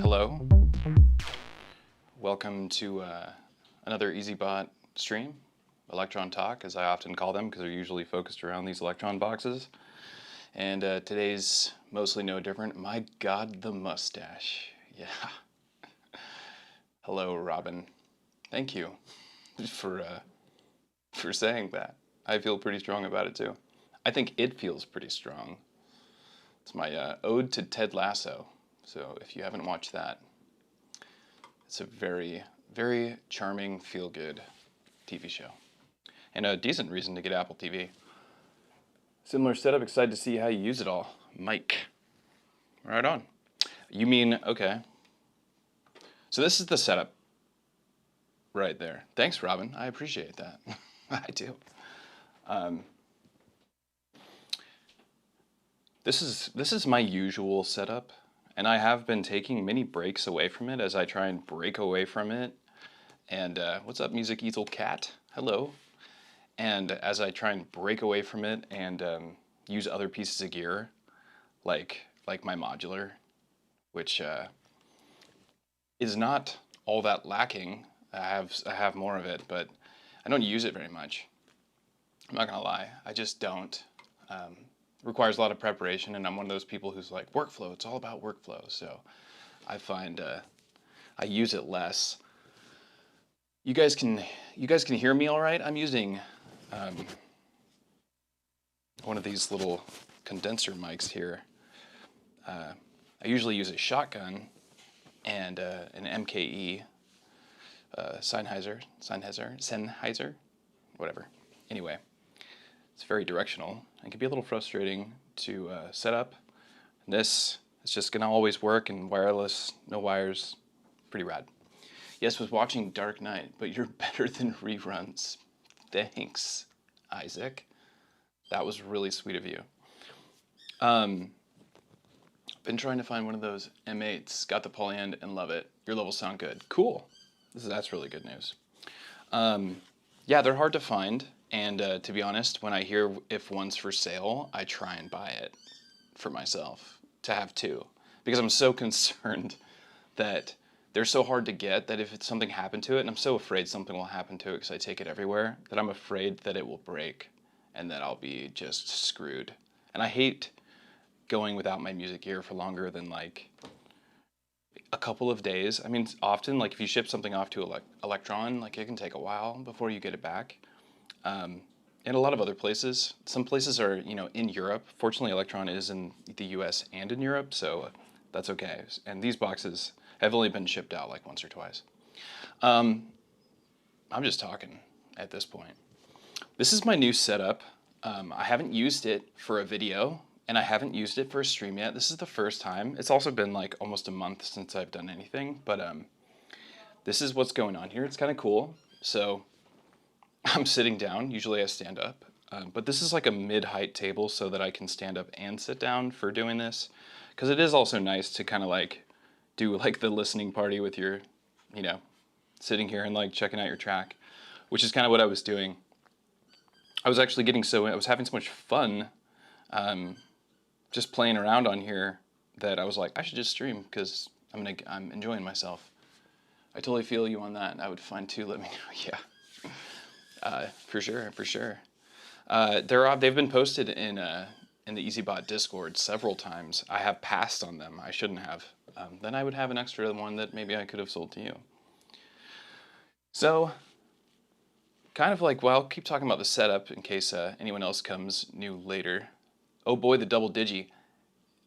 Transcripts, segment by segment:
Hello, welcome to another EZBOT stream, Elektron Talk, as I often call them, because they're usually focused around these Elektron boxes. And today's mostly no different. My God, the mustache. Yeah. Hello, Robin. Thank you for saying that. I feel pretty strong about it too. I think it feels pretty strong. It's my ode to Ted Lasso. So if you haven't watched that, it's a very, very charming, feel-good TV show. And a decent reason to get Apple TV. Similar setup, excited to see how you use it all. Mic. Right on. You mean, okay. So this is the setup right there. Thanks, Robin. I appreciate that. I do. This is my usual setup. And I have been taking many breaks away from it as I try and break away from it. And what's up, Music Easel Cat? Hello. And as I try and break away from it and use other pieces of gear, like my Modular, which is not all that lacking. I have more of it, but I don't use it very much. I'm not gonna lie, I just don't. Requires a lot of preparation, and I'm one of those people who's like, workflow, it's all about workflow. So I find I use it less. You guys can hear me all right? I'm using one of these little condenser mics here. I usually use a shotgun and an MKE, Sennheiser, whatever. Anyway, it's very directional and can be a little frustrating to set up. And this is just gonna always work and wireless, no wires, pretty rad. Yes, was watching Dark Knight, but you're better than reruns. Thanks, Isaac. That was really sweet of you. Been trying to find one of those M8s. Got the polyend and love it. Your levels sound good. Cool. That's really good news. Yeah, they're hard to find. And to be honest, when I hear if one's for sale, I try and buy it for myself to have two. Because I'm so concerned that they're so hard to get that if something happened to it, and I'm so afraid something will happen to it because I take it everywhere, that I'm afraid that it will break and that I'll be just screwed. And I hate going without my music gear for longer than like a couple of days. I mean, often, like if you ship something off to Elektron, like it can take a while before you get it back. And a lot of other places. Some places are, in Europe. Fortunately, Elektron is in the US and in Europe, so that's okay. And these boxes have only been shipped out like once or twice. I'm just talking at this point. This is my new setup. I haven't used it for a video, and I haven't used it for a stream yet. This is the first time. It's also been like almost a month since I've done anything, but this is what's going on here. It's kind of cool. So I'm sitting down, usually I stand up, but this is like a mid-height table so that I can stand up and sit down for doing this, because it is also nice to kind of like do like the listening party with your, sitting here and like checking out your track, which is kind of what I was doing. I was actually I was having so much fun just playing around on here that I was like, I should just stream because I'm enjoying myself. I totally feel you on that. I would find too, let me know, yeah. For sure. They've been posted in the EZBOT Discord several times. I have passed on them. I shouldn't have. Then I would have an extra one that maybe I could have sold to you. So, kind of like, well, I'll keep talking about the setup in case anyone else comes new later. Oh boy, the double digi.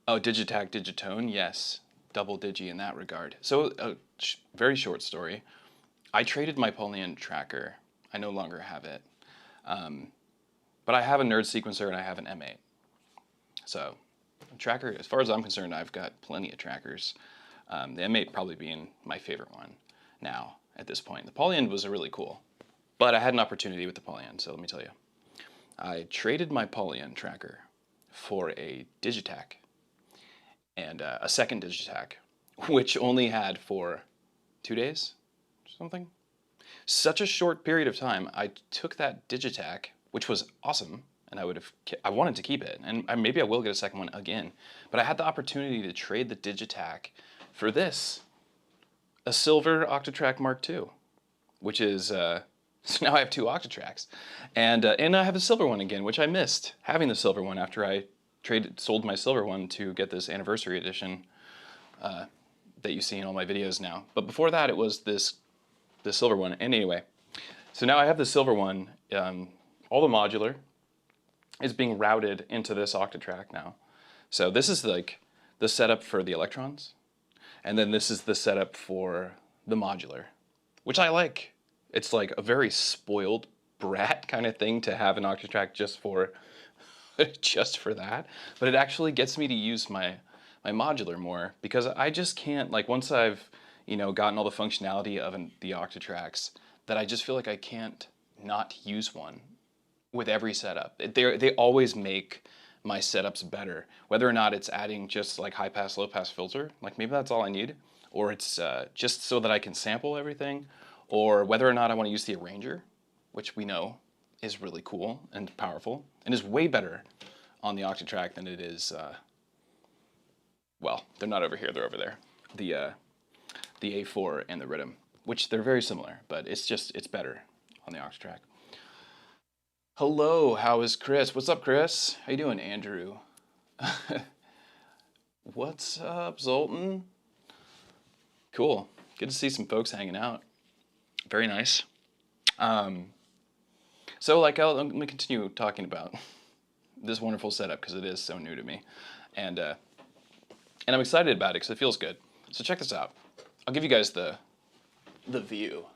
Oh, Digitakt, Digitone, yes. Double digi in that regard. So, a very short story. I traded my polyend tracker. I no longer have it. But I have a nerd sequencer and I have an M8. So, tracker, as far as I'm concerned, I've got plenty of trackers. The M8 probably being my favorite one now at this point. The polyend was really cool, but I had an opportunity with the polyend, so let me tell you. I traded my polyend tracker for a Digitakt and a second Digitakt, which only had for 2 days or something. Such a short period of time. I took that Digitakt, which was awesome, and I wanted to keep it, and maybe I will get a second one again, but I had the opportunity to trade the Digitakt for this, a silver Octatrack Mark II, which is, so now I have 2 Octatracks. And I have a silver one again, which I missed having the silver one after I sold my silver one to get this anniversary edition that you see in all my videos now. But before that, it was the silver one. And anyway, so now I have the silver one. All the modular is being routed into this Octatrack now. So this is like the setup for the Elektrons, and then this is the setup for the modular, which I like. It's like a very spoiled brat kind of thing to have an Octatrack just for that, but it actually gets me to use my modular more, because I just can't, like, once I've, you know, gotten all the functionality of the Octatracks, that I just feel like I can't not use one with every setup. They always make my setups better, whether or not it's adding just like high pass, low pass filter, like maybe that's all I need, or it's just so that I can sample everything, or whether or not I want to use the arranger, which we know is really cool and powerful, and is way better on the Octatrack than it is, well, they're not over here, they're over there. The A4 and the Rhythm, which they're very similar, but it's better on the Octatrack. Hello, how is Chris? What's up, Chris? How you doing, Andrew? What's up, Zoltan? Cool, good to see some folks hanging out. Very nice. So like, let me continue talking about this wonderful setup, because it is so new to me. And I'm excited about it because it feels good. So check this out. I'll give you guys the view,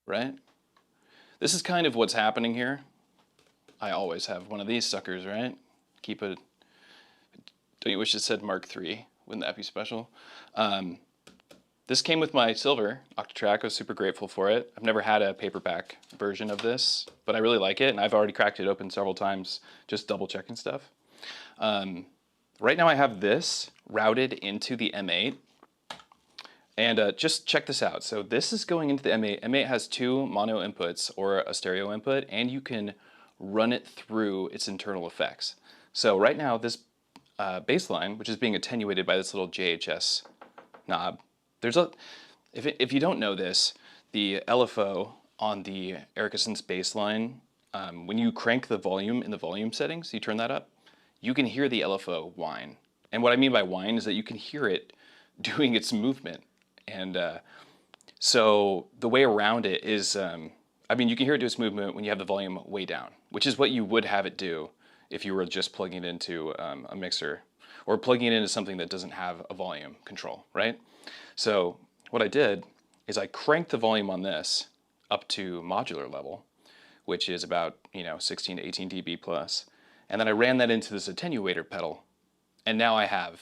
right? This is kind of what's happening here. I always have one of these suckers, right? Don't you wish it said Mark III? Wouldn't that be special? This came with my silver Octatrack. I was super grateful for it. I've never had a paperback version of this, but I really like it, and I've already cracked it open several times, just double checking stuff. Right now I have this routed into the M8, and just check this out. So this is going into the M8. M8 has 2 mono inputs or a stereo input, and you can run it through its internal effects. So right now this bass line, which is being attenuated by this little JHS knob, if you don't know this, the LFO on the Ericsson's bass line, when you crank the volume in the volume settings, you turn that up, you can hear the LFO whine. And what I mean by whine is that you can hear it doing its movement. And so the way around it is, I mean, you can hear it do its movement when you have the volume way down, which is what you would have it do if you were just plugging it into a mixer, or plugging it into something that doesn't have a volume control, right? So what I did is I cranked the volume on this up to modular level, which is about, 16 to 18 dB plus. And then I ran that into this attenuator pedal. And now I have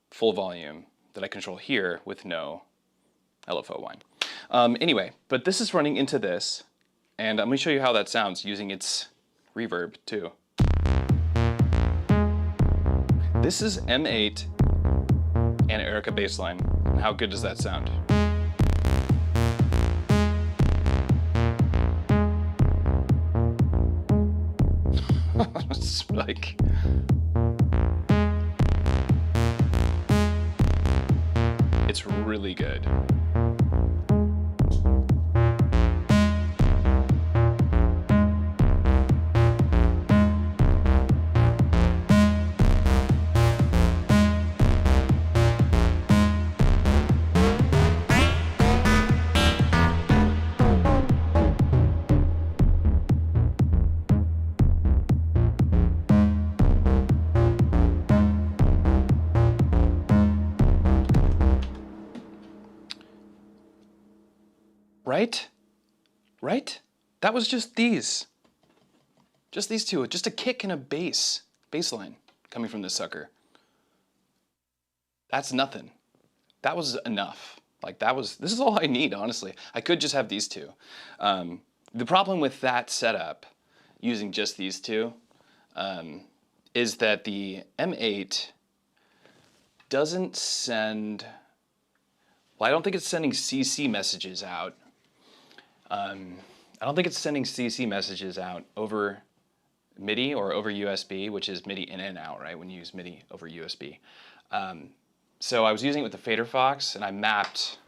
full volume that I control here with no LFO whine. Anyway, but this is running into this, and I'm going to show you how that sounds using its reverb too. This is M8 and Erica bassline. How good does that sound? It's like... it's really good. Right? Right? That was just these. Just these two. Just a kick and a bass line coming from this sucker. That's nothing. That was enough. Like this is all I need, honestly. I could just have these two. The problem with that setup, using just these two, is that the M8 doesn't send, well, I don't think it's sending CC messages out. I don't think it's sending CC messages out over MIDI or over USB, which is MIDI in and out, right? When you use MIDI over USB. So I was using it with the Fader Fox, and I mapped,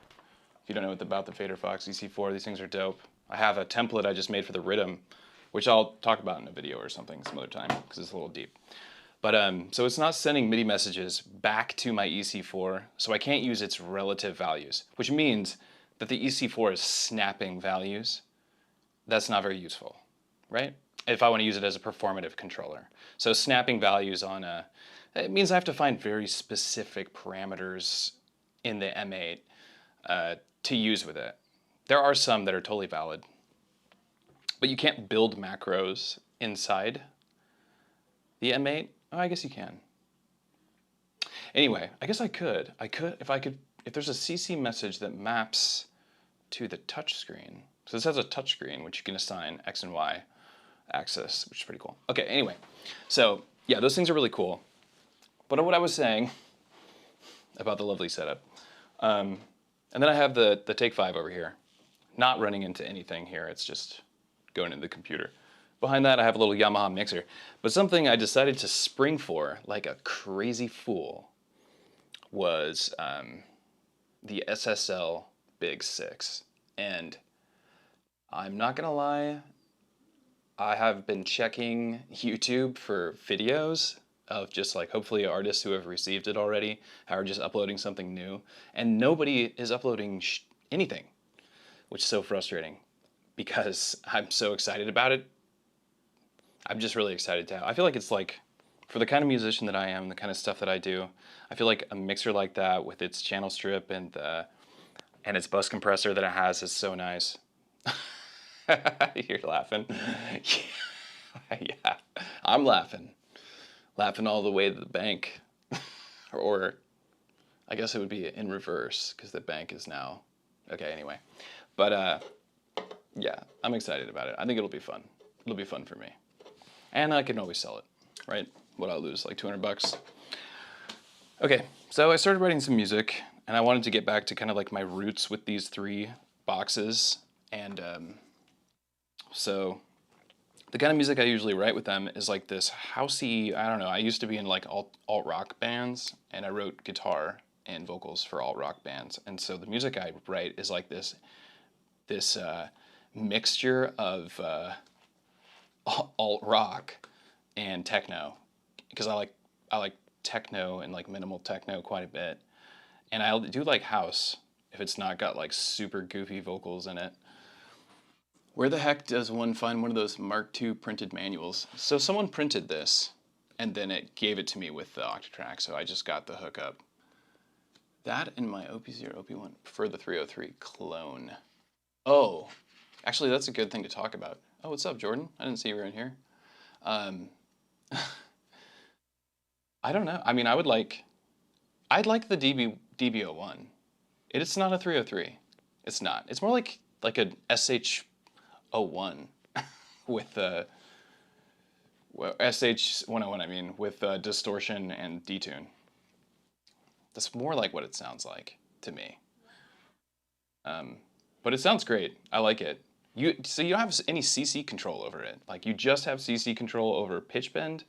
if you don't know about the Fader Fox EC4, these things are dope. I have a template I just made for the rhythm, which I'll talk about in a video or something some other time, because it's a little deep. But so it's not sending MIDI messages back to my EC4, so I can't use its relative values, which means that the EC4 is snapping values. That's not very useful, right? If I want to use it as a performative controller. So snapping values on it means I have to find very specific parameters in the M8 to use with it. There are some that are totally valid, but you can't build macros inside the M8. Oh, I guess you can. Anyway, I guess I could. If there's a CC message that maps to the touch screen. So this has a touch screen, which you can assign X and Y axis, which is pretty cool. Okay, anyway. So yeah, those things are really cool. But what I was saying about the lovely setup. And then I have the Take 5 over here. Not running into anything here, it's just going into the computer. Behind that, I have a little Yamaha mixer. But something I decided to spring for, like a crazy fool, was the SSL Big 6. And I'm not gonna lie, I have been checking YouTube for videos of just like hopefully artists who have received it already are just uploading something new. And nobody is uploading anything, which is so frustrating because I'm so excited about it. I'm just really excited to have. I feel like it's like, for the kind of musician that I am, the kind of stuff that I do, I feel like a mixer like that with its channel strip and its bus compressor that it has is so nice. You're laughing. Yeah, I'm laughing. Laughing all the way to the bank. Or I guess it would be in reverse because the bank is now. Okay, anyway. But yeah, I'm excited about it. I think it'll be fun. It'll be fun for me. And I can always sell it, right? What I'll lose, like 200 bucks. Okay, so I started writing some music, and I wanted to get back to kind of like my roots with these 3 boxes. And so the kind of music I usually write with them is like this housey, I don't know, I used to be in like alt-rock bands, and I wrote guitar and vocals for alt-rock bands. And so the music I write is like this mixture of alt-rock and techno, because I like techno and like minimal techno quite a bit, and I do like house if it's not got like super goofy vocals in it. Where the heck does one find one of those Mark II printed manuals? So someone printed this and then it gave it to me with the Octatrack, so I just got the hookup. That and my OP0, OP1 for the 303 clone. Oh, actually that's a good thing to talk about. Oh, what's up, Jordan? I didn't see you were in here. I don't know. I mean, I'd like the DB01. It's not a 303. It's not. It's more like an SH01 with SH101. I mean, with distortion and detune. That's more like what it sounds like to me. But it sounds great. I like it. So you don't have any CC control over it. Like you just have CC control over pitch bend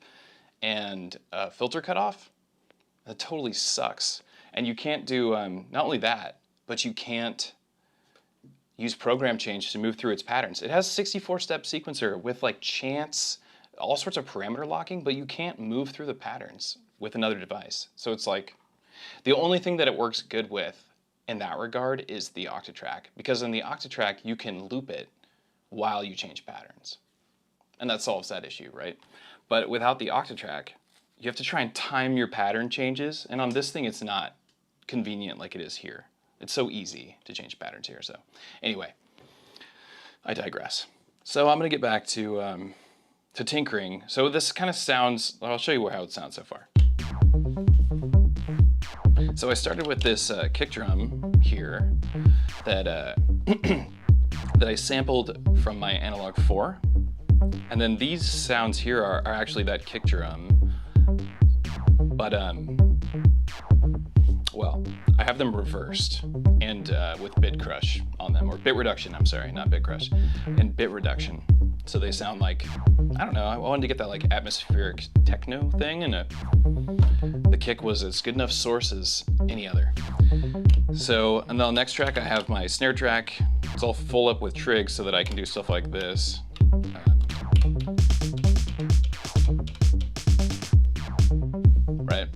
and filter cutoff. That totally sucks. And you can't do, not only that, but you can't use program change to move through its patterns. It has 64-step sequencer with like chants, all sorts of parameter locking, but you can't move through the patterns with another device. So it's like, the only thing that it works good with in that regard is the Octatrack, because in the Octatrack you can loop it while you change patterns. And that solves that issue, right? But without the Octatrack, you have to try and time your pattern changes, and on this thing it's not convenient like it is here. It's so easy to change patterns here, so. Anyway, I digress. So I'm gonna get back to tinkering. So this kind of sounds, I'll show you how it sounds so far. So I started with this kick drum here that that I sampled from my Analog 4. And then these sounds here are actually that kick drum. But, well, I have them reversed and with bit crush on them, or bit reduction, I'm sorry, not bit crush, and bit reduction. so they sound like, I don't know, I wanted to get that like atmospheric techno thing, and the kick was as good enough source as any other. So on the next track I have my snare track. It's all full up with trigs so that I can do stuff like this. Right?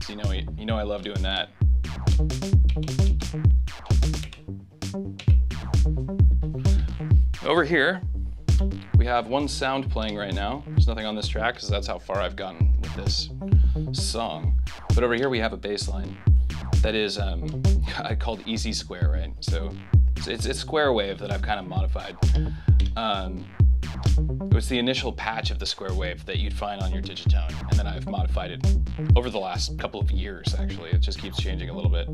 So you know I love doing that. Over here, we have one sound playing right now. There's nothing on this track because that's how far I've gotten with this song. But over here we have a bass line that is called Easy Square, right? So it's square wave that I've kind of modified. It was the initial patch of the square wave that you'd find on your Digitone, and then I've modified it over the last couple of years, actually. It just keeps changing a little bit.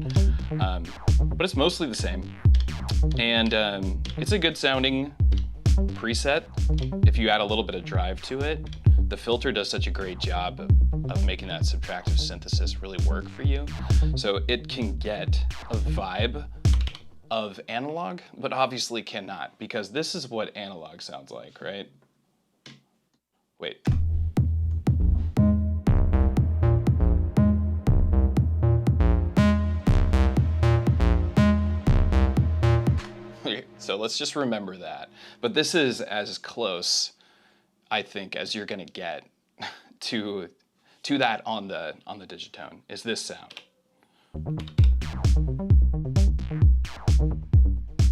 But it's mostly the same. And it's a good sounding preset if you add a little bit of drive to it. The filter does such a great job of making that subtractive synthesis really work for you. So it can get a vibe of analog, but obviously cannot, because this is what analog sounds like, right? Wait. So let's just remember that. But this is as close, I think, as you're gonna get to that on the Digitone, is this sound.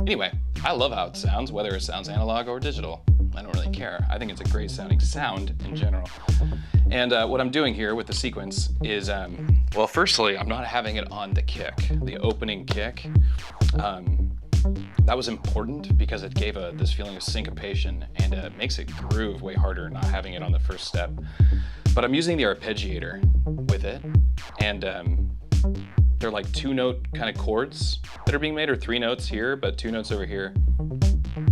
Anyway, I love how it sounds, whether it sounds analog or digital. I don't really care. I think it's a great sounding sound in general. And what I'm doing here with the sequence is, well, firstly, I'm not having it on the kick, the opening kick. That was important because it gave this feeling of syncopation, and it makes it groove way harder not having it on the first step. But I'm using the arpeggiator with it, and they're like 2-note kind of chords that are being made, or 3 notes here, but 2 notes over here.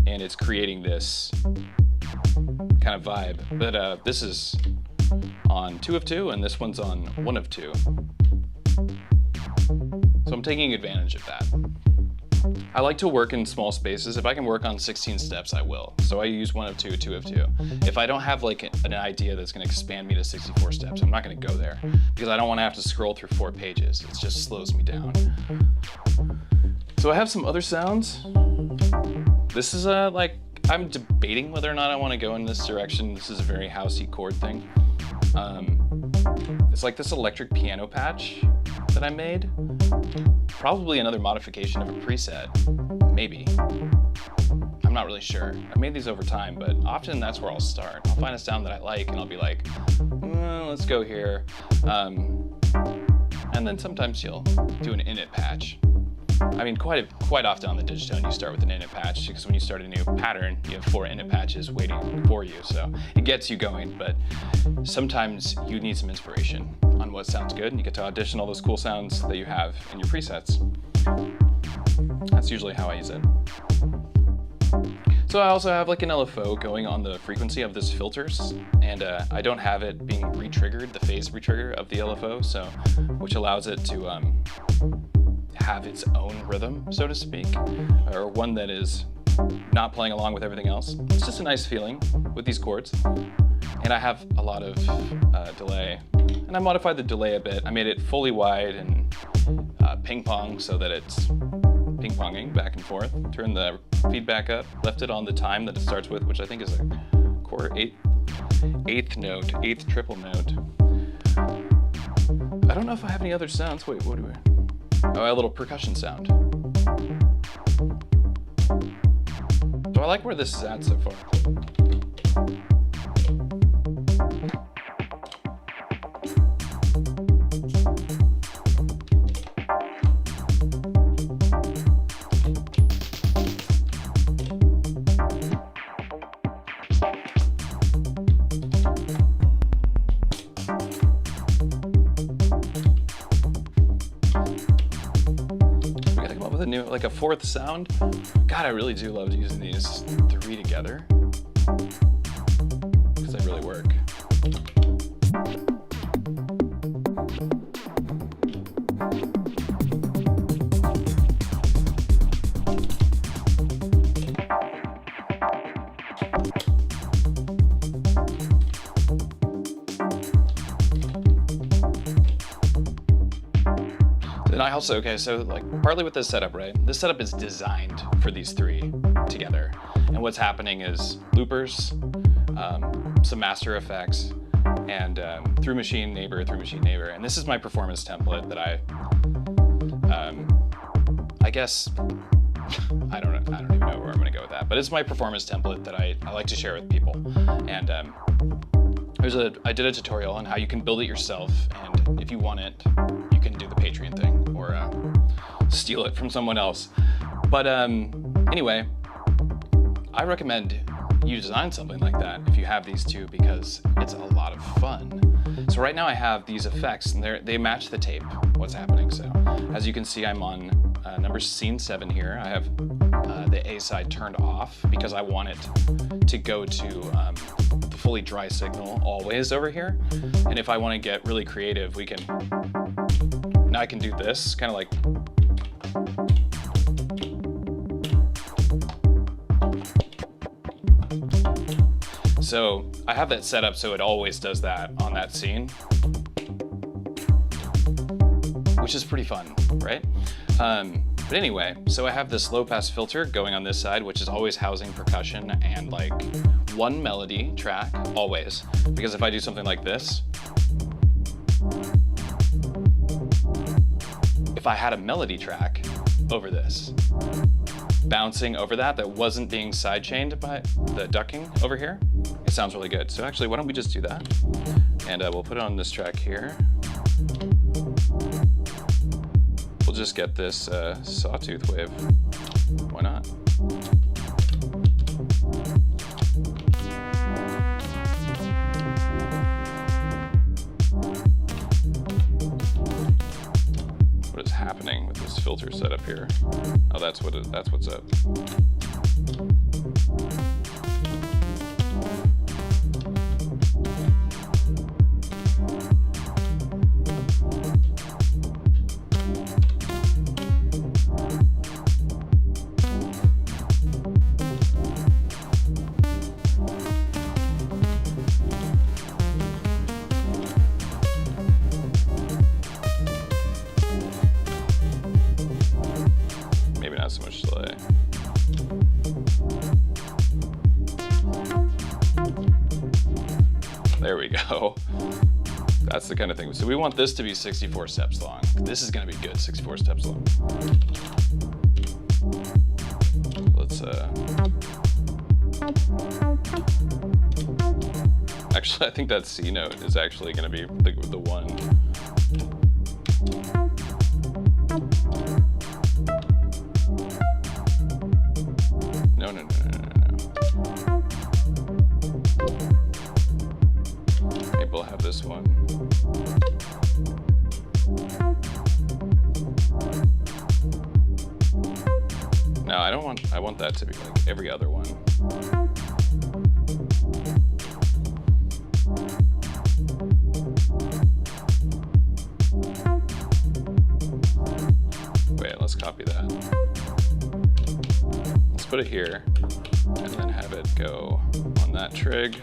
And it's creating this kind of vibe. But this is on 2 of 2, and this one's on 1 of 2. So I'm taking advantage of that. I like to work in small spaces. If I can work on 16 steps, I will. So I use 1 of 2, 2 of 2. If I don't have like an idea that's gonna expand me to 64 steps, I'm not gonna go there, because I don't wanna have to scroll through 4 pages. It just slows me down. So I have some other sounds. This is like, I'm debating whether or not I wanna go in this direction. This is a very housey chord thing. It's like this electric piano patch that I made. Probably another modification of a preset, maybe. I'm not really sure. I've made these over time, but often that's where I'll start. I'll find a sound that I like and I'll be like, let's go here. And then sometimes you'll do an init patch. I mean, quite often on the Digitone you start with an init patch, because when you start a new pattern, you have 4 init patches waiting for you, so it gets you going. But sometimes you need some inspiration on what sounds good, and you get to audition all those cool sounds that you have in your presets. That's usually how I use it. So I also have like an LFO going on the frequency of this filters, and I don't have it being re-triggered, the phase re-trigger of the LFO, so which allows it to have its own rhythm, so to speak, or one that is not playing along with everything else. It's just a nice feeling with these chords. And I have a lot of delay, and I modified the delay a bit. I made it fully wide and ping pong so that it's ping ponging back and forth. Turn the feedback up, left it on the time that it starts with, which I think is a quarter, eighth note, 8th triple note. I don't know if I have any other sounds. Wait, what do we? Oh, a little percussion sound. So I like where this is at so far. Like a 4th sound. God, I really do love using these 3 together, because they really work. also, okay, so like partly with this setup, right? This setup is designed for these three together. And what's happening is loopers, some master effects, and through machine neighbor. And this is my performance template that I guess, I don't even know where I'm gonna go with that, but it's my performance template that I like to share with people. And I did a tutorial on how you can build it yourself, and if you want it, you can do the Patreon thing or steal it from someone else. But anyway, I recommend you design something like that if you have these two, because it's a lot of fun. So right now I have these effects, and they match the tape, what's happening. So as you can see, I'm on number scene 7 here. I have the A side turned off because I want it to go to the fully dry signal always over here. And if I want to get really creative, now I can do this, kind of like, so I have that set up so it always does that on that scene, which is pretty fun, right? But anyway, so I have this low pass filter going on this side, which is always housing percussion and like one melody track, always. Because if I do something like this, if I had a melody track over this, bouncing over that wasn't being sidechained by the ducking over here, it sounds really good. So actually, why don't we just do that? And we'll put it on this track here. We'll just get this sawtooth wave. Why not? What is happening with this filter setup here? Oh, that's what's up. Not so much delay. There we go. That's the kind of thing. So we want this to be 64 steps long. This is going to be good, 64 steps long. Let's actually, I think that C note is actually going to be the one. No. Maybe we'll have this one. No, I want that to be like every other one. Wait, let's copy that. Put it here, and then have it go on that trig.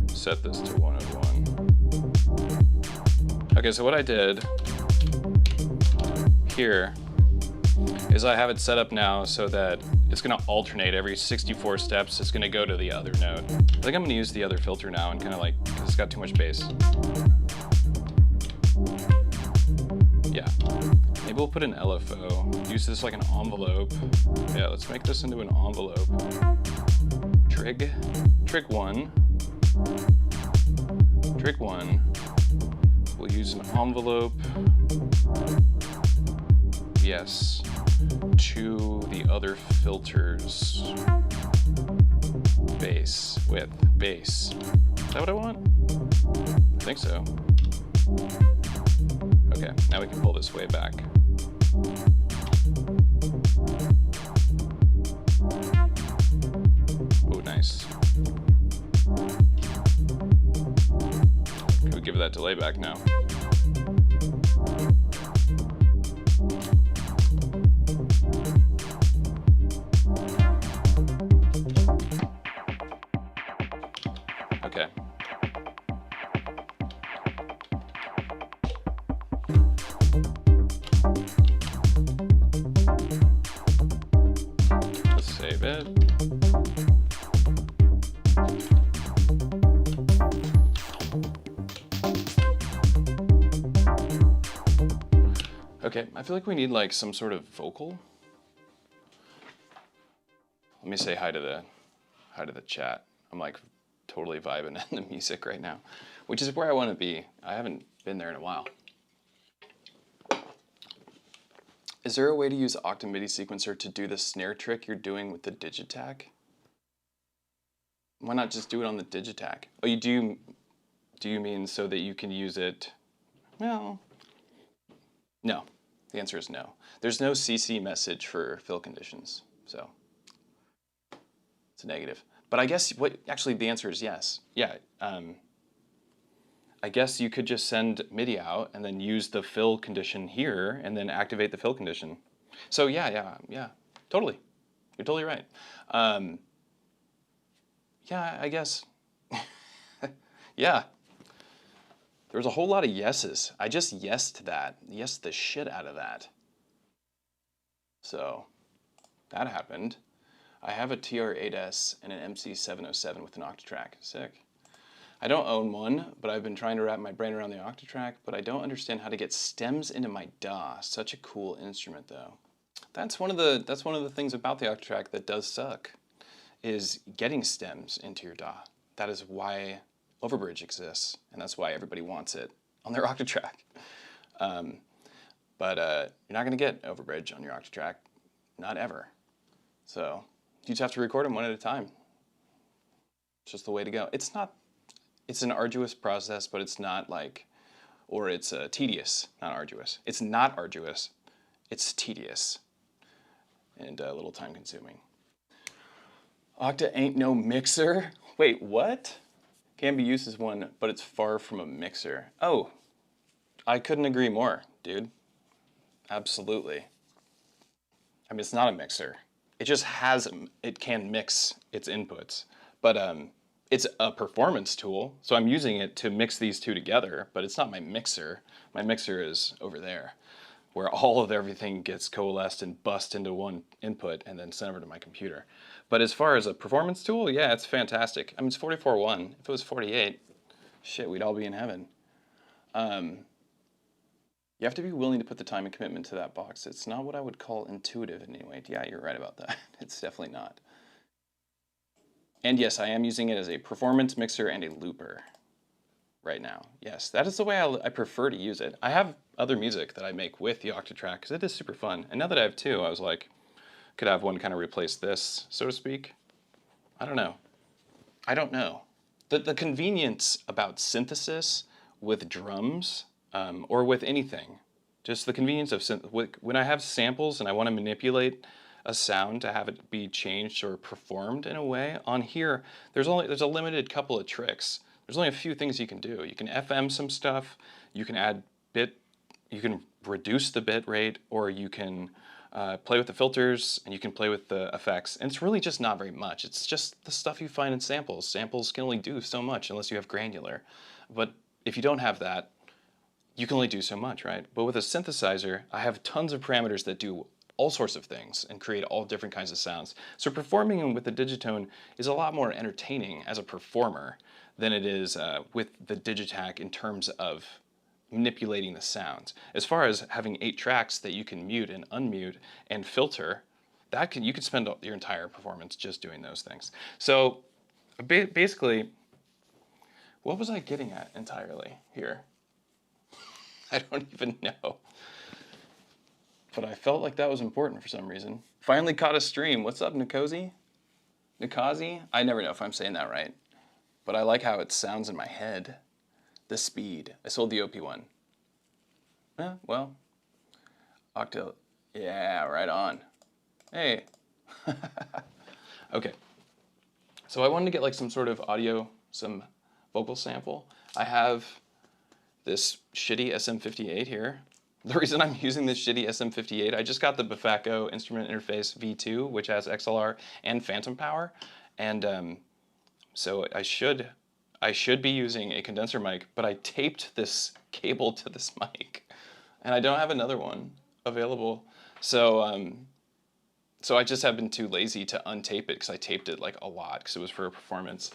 Set this to 101. Okay, so what I did here is I have it set up now so that it's gonna alternate every 64 steps. It's gonna go to the other note. I think I'm gonna use the other filter now and kind of like, because it's got too much bass. Yeah. Maybe we'll put an LFO, use this like an envelope. Yeah, let's make this into an envelope. Trig 1. Trig 1. We'll use an envelope. Yes. To the other filters. Bass, width, bass. Is that what I want? I think so. Okay, now we can pull this way back. Oh, nice. Can we give that delay back now? Okay. bit. Okay, I feel like we need like some sort of vocal. Let me say hi to the chat. I'm like totally vibing in the music right now, which is where I want to be. I haven't been there in a while. Is there a way to use Octa MIDI sequencer to do the snare trick you're doing with the Digitakt? Why not just do it on the Digitakt? Oh, do you mean so that you can use it? Well, no. The answer is no. There's no CC message for fill conditions, so it's a negative. But I guess actually the answer is yes. Yeah. I guess you could just send MIDI out and then use the fill condition here and then activate the fill condition. So yeah, totally. You're totally right. Yeah, I guess. Yeah. There was a whole lot of yeses. I just yesed that. Yesed the shit out of that. So that happened. I have a TR-8S and an MC707 with an Octatrack. Sick. I don't own one, but I've been trying to wrap my brain around the Octatrack, but I don't understand how to get stems into my DAW. Such a cool instrument though. That's one of the things about the Octatrack that does suck, is getting stems into your DAW. That is why Overbridge exists, and that's why everybody wants it on their Octatrack. But you're not gonna get Overbridge on your Octatrack, not ever. So you just have to record them one at a time. It's just the way to go. It's an arduous process, but it's not like, or it's tedious, not arduous. It's not arduous, it's tedious and a little time consuming. Octa ain't no mixer. Wait, what? Can be used as one, but it's far from a mixer. Oh, I couldn't agree more, dude. Absolutely. I mean, it's not a mixer. It just it can mix its inputs, but it's a performance tool, so I'm using it to mix these two together, but it's not my mixer. My mixer is over there, where all of everything gets coalesced and bussed into one input and then sent over to my computer. But as far as a performance tool, yeah, it's fantastic. I mean, it's 44.1. If it was 48, shit, we'd all be in heaven. You have to be willing to put the time and commitment to that box. It's not what I would call intuitive in any way. Yeah, you're right about that. It's definitely not. And yes, I am using it as a performance mixer and a looper right now. Yes, that is the way I prefer to use it. I have other music that I make with the Octatrack because it is super fun. And now that I have two, I was like, could have one kind of replace this, so to speak. I don't know. I don't know. The convenience about synthesis with drums or with anything, just the convenience of when I have samples and I want to manipulate a sound to have it be changed or performed in a way. On here, there's a limited couple of tricks. There's only a few things you can do. You can FM some stuff, you can add you can reduce the bit rate, or you can play with the filters, and you can play with the effects. And it's really just not very much. It's just the stuff you find in samples. Samples can only do so much unless you have granular. But if you don't have that, you can only do so much, right? But with a synthesizer, I have tons of parameters that do all sorts of things and create all different kinds of sounds. So performing them with the Digitone is a lot more entertaining as a performer than it is with the Digitakt in terms of manipulating the sounds. As far as having 8 tracks that you can mute and unmute and filter, you can spend your entire performance just doing those things. So basically, what was I getting at entirely here? I don't even know. But I felt like that was important for some reason. Finally caught a stream. What's up, Nikosi? Nikazi? I never know if I'm saying that right. But I like how it sounds in my head. The speed. I sold the OP1. Well. Octa. Yeah, right on. Hey. Okay. So I wanted to get like some sort of audio, some vocal sample. I have this shitty SM58 here. The reason I'm using this shitty SM58, I just got the Bafako Instrument Interface V2, which has XLR and phantom power, and so I should be using a condenser mic, but I taped this cable to this mic, and I don't have another one available. So So I just have been too lazy to untape it because I taped it like a lot because it was for a performance.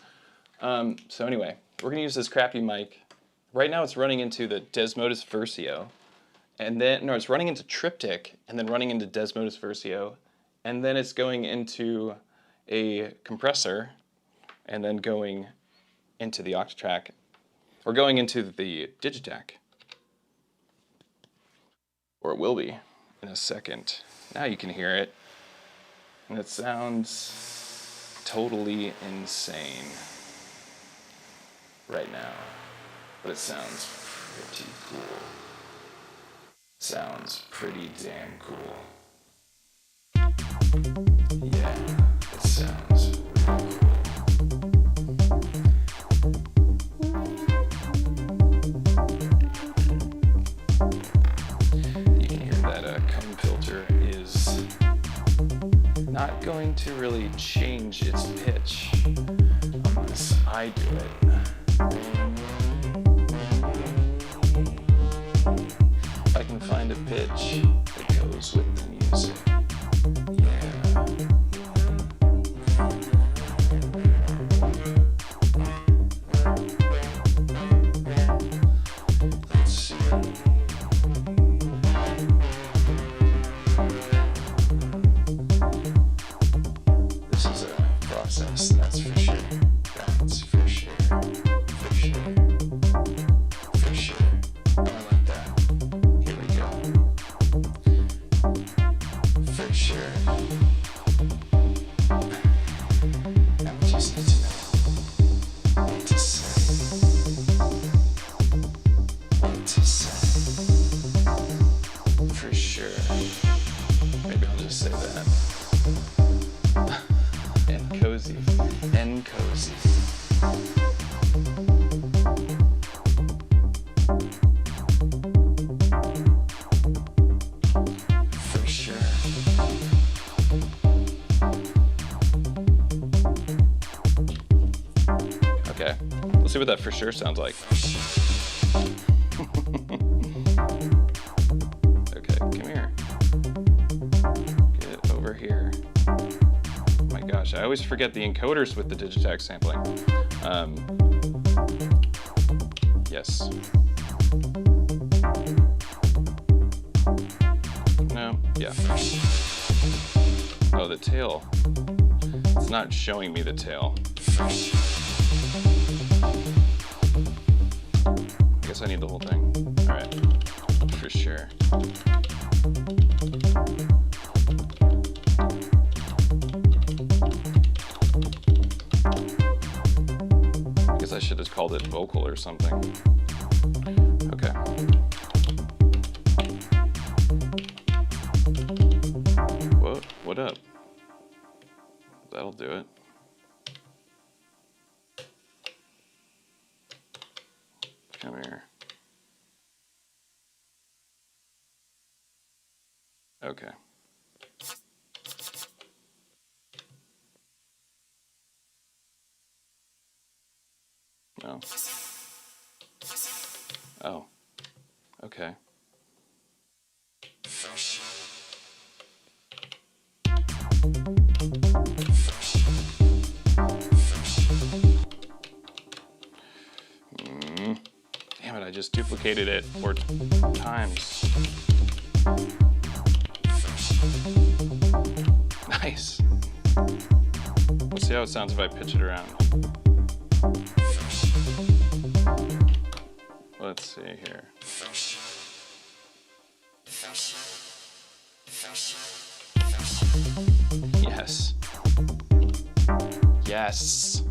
So anyway, we're gonna use this crappy mic. Right now it's running into the Desmodus Versio, and then, no, it's running into Triptych, and then running into Desmodus Versio, and then it's going into a compressor, and then going into the Octatrack, or going into the Digitakt. Or it will be in a second. Now you can hear it. And it sounds totally insane right now. But it sounds pretty cool. Sounds pretty damn cool. Yeah, it sounds really cool. You can hear that comb filter is not going to really change its pitch unless I do it. If I can find a pitch that goes with the music. Yeah. Let's see. This is a process, that's for sure. That's for sure. For sure. For sure. Oh, I like that. Here we go. For sure. Now we just need to know what to say. What to say. For sure. Maybe I'll just say that. And cozy. And cozy. For sure. Okay, let's see what that for sure sounds like. Okay, come here. Get over here. Oh my gosh, I always forget the encoders with the Digitakt sampling. Yes. No, yeah. Oh, the tail. It's not showing me the tail. I guess I need the whole thing. All right, for sure. I guess I should have called it vocal or something. Okay. What up? That'll do it. Come here. Okay. No. Oh. Okay. Damn it, I just duplicated it 4 times. Nice. Let's see how it sounds if I pitch it around. Let's see here. Yes. Yes.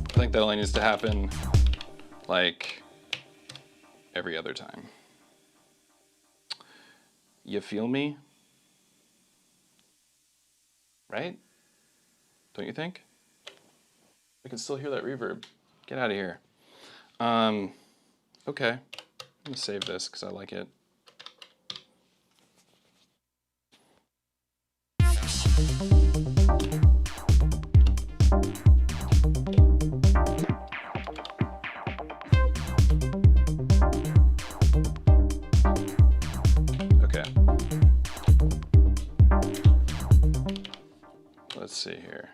I think that only needs to happen like every other time. You feel me? Right? Don't you think? I can still hear that reverb. Get out of here. Okay. I'm gonna save this because I like it. see here.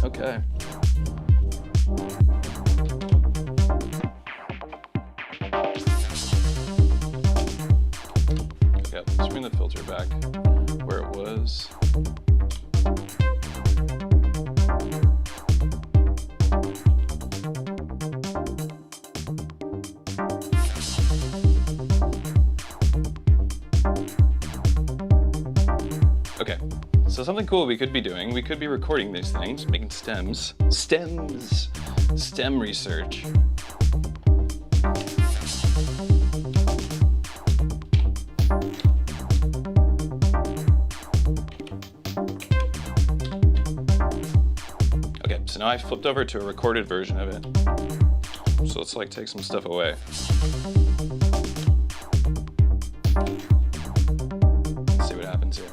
Okay. Okay, let's bring the filter back where it was. Okay, so something cool we could be doing, we could be recording these things, making stems, STEM research. Okay, so now I flipped over to a recorded version of it. So let's like take some stuff away. Let's see what happens here.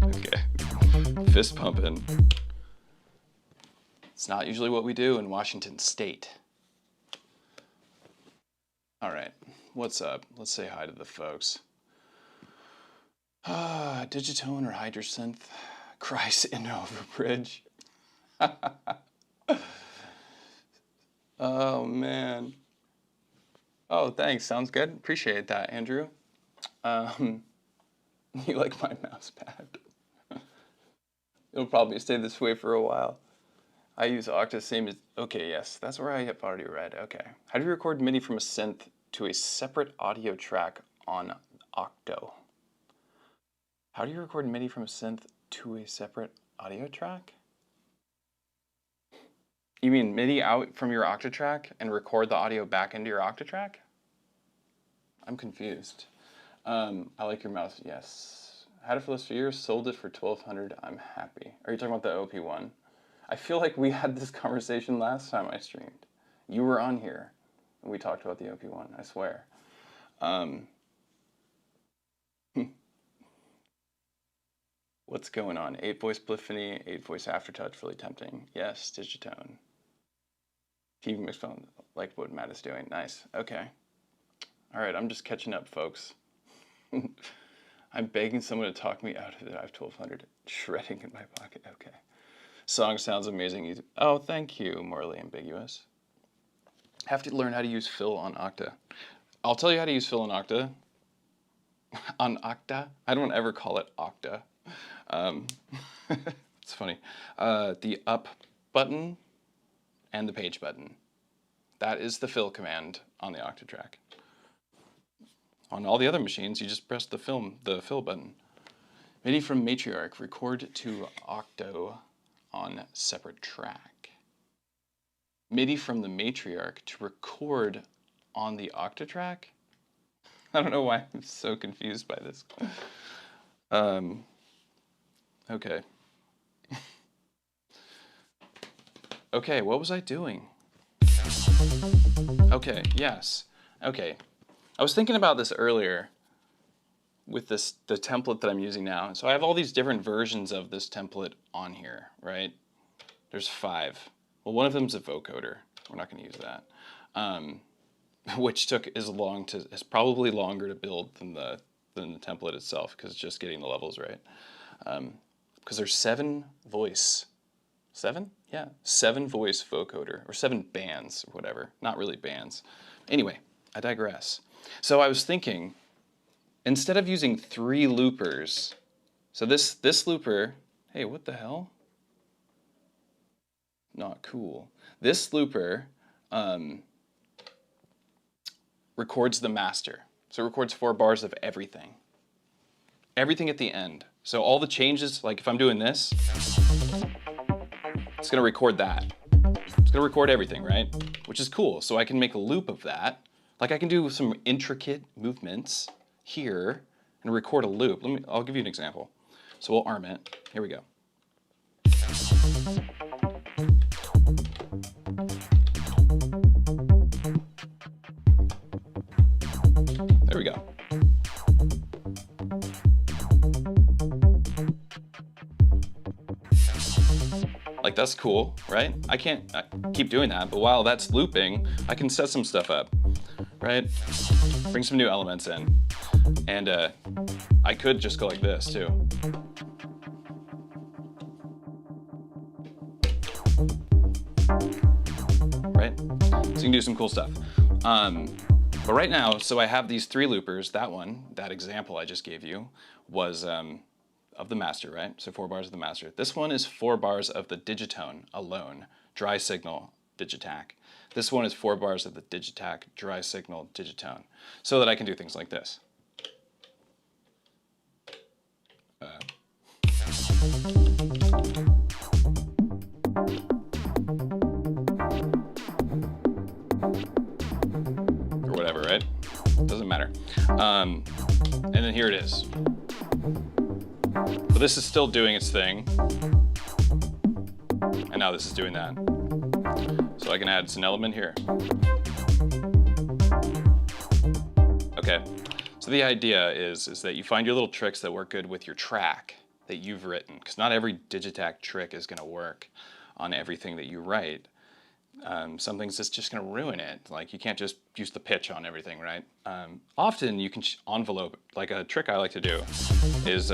Okay, fist pumping. It's not usually what we do in Washington State. All right, what's up? Let's say hi to the folks. Digitone or Hydrosynth? Christ, in Overbridge. Oh, man. Oh, thanks. Sounds good. Appreciate that, Andrew. You like my mouse pad? It'll probably stay this way for a while. I use Octa, same as... Okay, yes, that's where I have already read. Okay. How do you record MIDI from a synth to a separate audio track on Octo? How do you record MIDI from a synth to a separate audio track? You mean MIDI out from your Octatrack and record the audio back into your Octatrack? I'm confused. I like your mouse, yes. Had it for those few years, sold it for $1,200, I'm happy. Are you talking about the OP one? I feel like we had this conversation last time I streamed. You were on here, and we talked about the OP one, I swear. What's going on? 8-voice polyphony, 8-voice aftertouch, really tempting. Yes, Digitone. TV mix phone, like what Matt is doing. Nice, okay. All right, I'm just catching up, folks. I'm begging someone to talk me out of it. I have $1,200 shredding in my pocket, okay. Song sounds amazing. Oh, thank you, Morally Ambiguous. Have to learn how to use fill on Octa. I'll tell you how to use fill on Octa. on Octa. I don't ever call it Octa. It's funny. The up button and the page button. That is the fill command on the Octatrack. On all the other machines, you just press the fill button. MIDI from matriarch, record to octo on separate track. MIDI from the matriarch to record on the Octatrack? I don't know why I'm so confused by this. Okay. Okay, what was I doing? Okay, yes. Okay. I was thinking about this earlier with the template that I'm using now. So I have all these different versions of this template on here, right? There's 5. Well, one of them's a vocoder. We're not going to use that. Which is probably longer to build than the template itself, because it's just getting the levels right. Because there's 7 voice. 7? Yeah, 7 voice vocoder, or 7 bands, or whatever. Not really bands. Anyway, I digress. So I was thinking, instead of using 3 loopers, so this looper, hey, what the hell? Not cool. This looper records the master. So it records 4 bars of everything. Everything at the end. So all the changes, like if I'm doing this, it's gonna record that. It's gonna record everything, right? Which is cool. So I can make a loop of that. Like I can do some intricate movements here and record a loop. I'll give you an example. So we'll arm it. Here we go. There we go. Like that's cool, right? I can't keep doing that, but while that's looping, I can set some stuff up, right? Bring some new elements in. And I could just go like this too. Right? So you can do some cool stuff. But right now, so I have these 3 loopers. That example I just gave you was of the master, right? So 4 bars of the master. This one is 4 bars of the Digitone alone, dry signal, Digitakt. This one is 4 bars of the Digitakt, dry signal, Digitone. So that I can do things like this. Or whatever, right? Doesn't matter. And then here it is. So this is still doing its thing. And now this is doing that. So I can add an element here. Okay, so the idea is that you find your little tricks that work good with your track that you've written, because not every Digitakt trick is gonna work on everything that you write. Some things it's just gonna ruin it. Like you can't just use the pitch on everything, right? Often you can envelope, like a trick I like to do is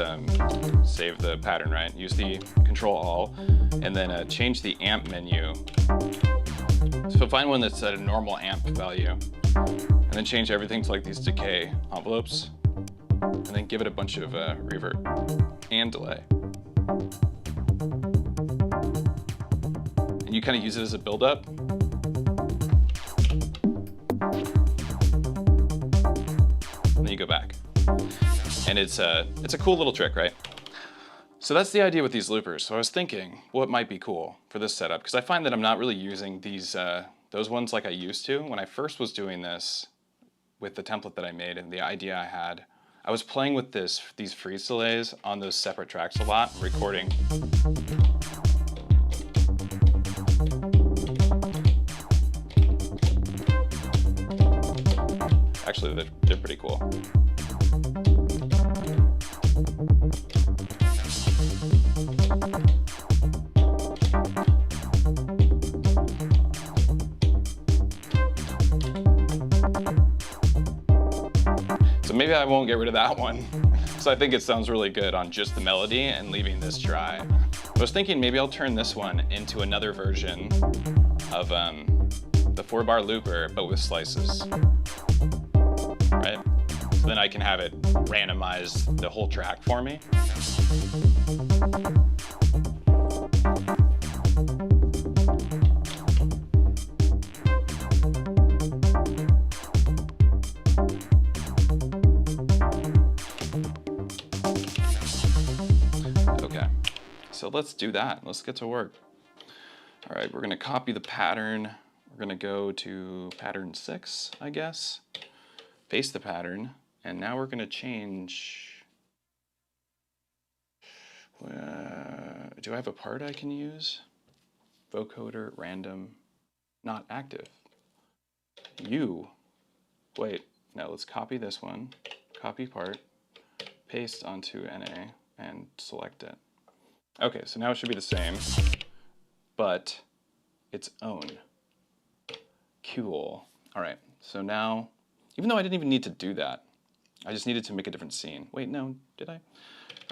save the pattern, right? Use the Control-All and then change the amp menu. So find one that's at a normal amp value and then change everything to like these decay envelopes and then give it a bunch of reverb and delay. And you kind of use it as a build-up. And then you go back. And it's a cool little trick, right? So that's the idea with these loopers. So I was thinking what might be cool for this setup, because I find that I'm not really using these those ones like I used to. When I first was doing this with the template that I made and the idea I had, I was playing with these freeze delays on those separate tracks a lot, recording. Actually, they're pretty cool. So maybe I won't get rid of that one. So I think it sounds really good on just the melody and leaving this dry. I was thinking maybe I'll turn this one into another version of the 4-bar looper, but with slices, right? So then I can have it randomize the whole track for me. Okay, so let's do that. Let's get to work. All right, we're gonna copy the pattern. We're gonna go to pattern 6, I guess. Paste the pattern, and now we're gonna change. Do I have a part I can use? Vocoder, random, not active. Wait, no, let's copy this one. Copy part, paste onto NA, and select it. Okay, so now it should be the same, but its own. Cool. All right, so now, even though I didn't even need to do that, I just needed to make a different scene. Wait, no, did I?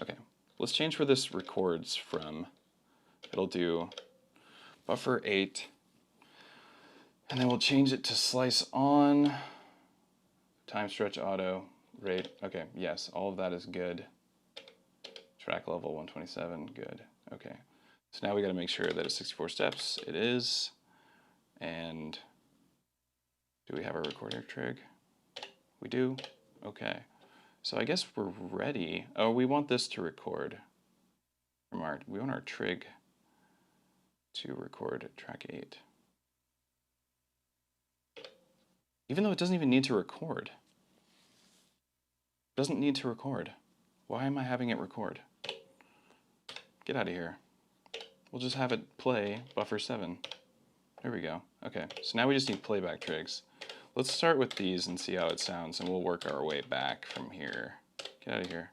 Okay, let's change where this records from. It'll do buffer 8, and then we'll change it to slice on, time stretch auto, rate. Okay, yes, all of that is good. Track level 127, good. Okay, so now we gotta make sure that it's 64 steps. It is. And do we have a recorder trig? We do. Okay, so I guess we're ready. Oh, we want this to record from we want our trig to record track 8. Even though it doesn't even need to record. It doesn't need to record. Why am I having it record? Get out of here. We'll just have it play buffer 7. There we go. Okay, so now we just need playback trigs. Let's start with these and see how it sounds, and we'll work our way back from here. Get out of here.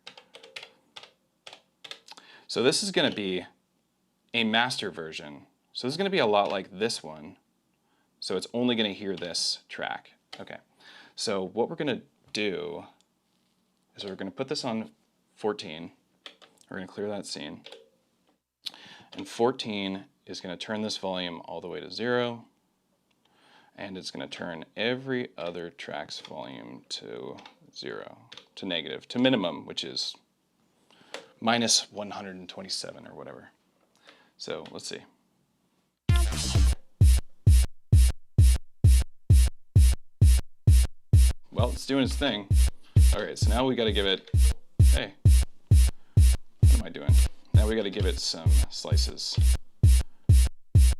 So this is gonna be a master version. So this is gonna be a lot like this one. So it's only gonna hear this track. Okay, so what we're gonna do is we're gonna put this on 14. We're gonna clear that scene. And 14 is going to turn this volume all the way to 0, and it's going to turn every other track's volume to 0, to negative, to minimum, which is minus 127 or whatever. So let's see. Well, it's doing its thing. All right, so now we got to give it, hey, what am I doing? Now we got to give it some slices.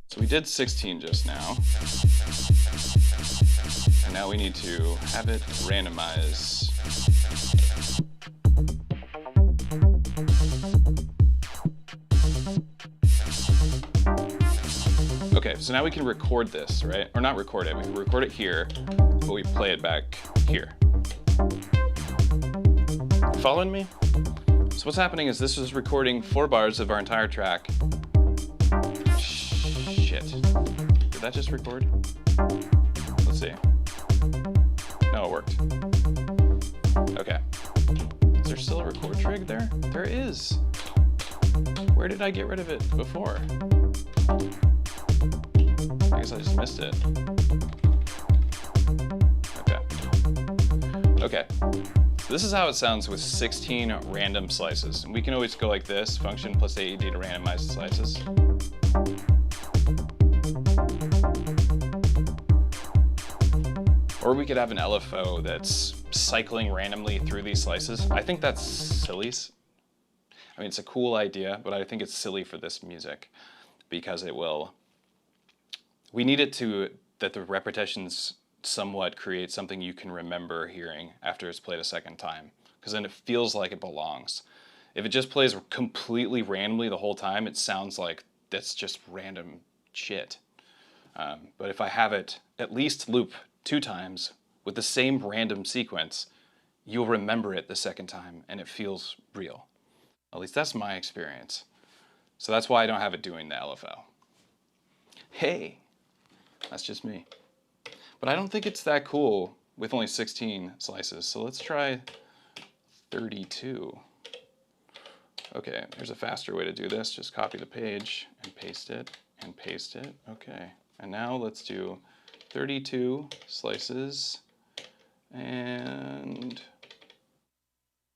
So we did 16 just now. And now we need to have it randomize. Okay, so now we can record this, right? Or not record it, we can record it here, but we play it back here. Following me? So what's happening is this is recording 4 bars of our entire track. Shit. Did that just record? Let's see. No, it worked. Okay. Is there still a record trig there? There is. Where did I get rid of it before? I guess I just missed it. Okay. Okay. This is how it sounds with 16 random slices. And we can always go like this, function plus AED to randomize the slices. Or we could have an LFO that's cycling randomly through these slices. I think that's silly. I mean, it's a cool idea, but I think it's silly for this music because it will, we need it to, that the repetitions somewhat create something you can remember hearing after it's played a second time, because then it feels like it belongs. If it just plays completely randomly the whole time, it sounds like that's just random shit. But if I have it at least loop 2 times with the same random sequence, you'll remember it the second time and it feels real. At least that's my experience. So that's why I don't have it doing the LFO. Hey, that's just me. But I don't think it's that cool with only 16 slices. So let's try 32. Okay, there's a faster way to do this. Just copy the page and paste it and paste it. Okay, and now let's do 32 slices and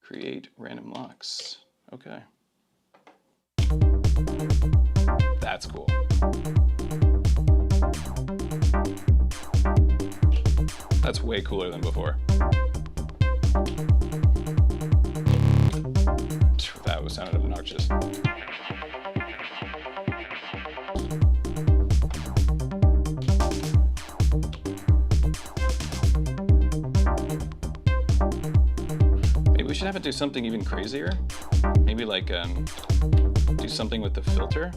Create random locks. Okay. That's cool. That's way cooler than before. That was sounded obnoxious. Maybe we should have it do something even crazier. Maybe like do something with the filter.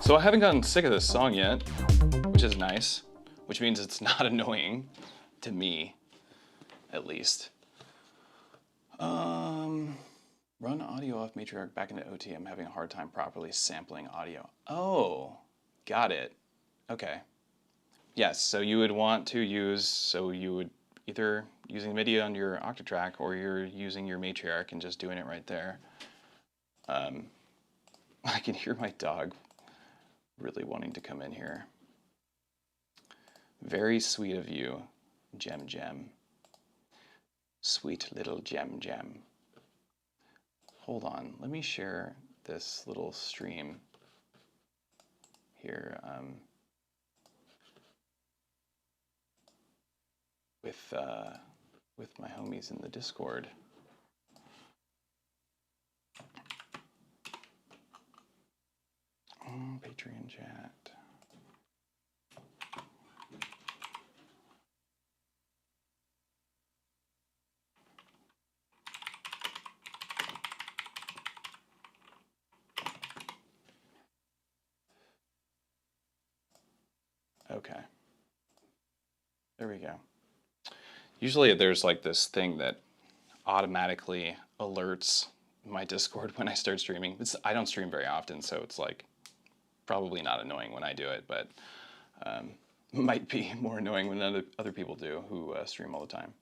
So I haven't gotten sick of this song yet, which is nice, which means it's not annoying to me, at least. Run audio off matriarch back into OT. I'm having a hard time properly sampling audio. Oh, got it. Okay. Yes, so you would want to use, so you would either using MIDI on your Octatrack or you're using your matriarch and just doing it right there. I can hear my dog really wanting to come in here. Very sweet of you, Gem. Sweet little Gem. Hold on, let me share this little stream here with my homies in the Discord. Patreon chat. Okay. There we go. Usually there's like this thing that automatically alerts my Discord when I start streaming. I don't stream very often, so it's like probably not annoying when I do it, but might be more annoying when other people do who stream all the time.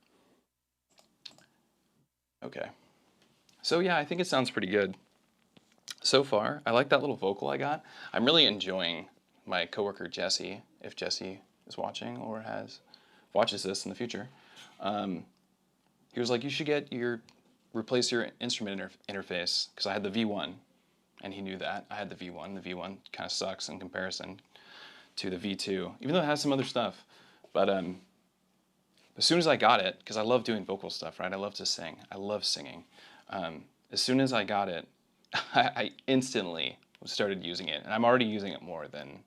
Okay. So yeah, I think it sounds pretty good. So far, I like that little vocal I got. I'm really enjoying my coworker Jesse, if Jesse is watching or watches this in the future. He was like, you should replace your instrument interface, because I had the V1, and he knew that. I had the V1. The V1 kind of sucks in comparison to the V2, even though it has some other stuff. But as soon as I got it, because I love doing vocal stuff, right? I love to sing. I love singing. As soon as I got it, I instantly started using it, and I'm already using it more than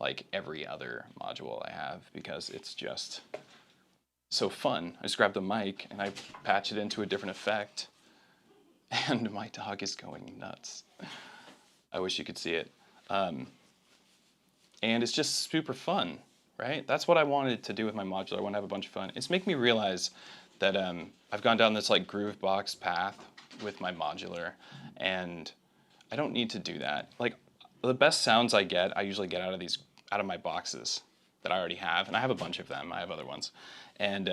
like every other module I have, because it's just so fun. I just grab the mic and I patch it into a different effect, and my dog is going nuts. I wish you could see it. And it's just super fun, right? That's what I wanted to do with my modular. I want to have a bunch of fun. It's making me realize that I've gone down this like groove box path with my modular, and I don't need to do that. Like, the best sounds I usually get out of my boxes that I already have, and I have a bunch of them. I have other ones, and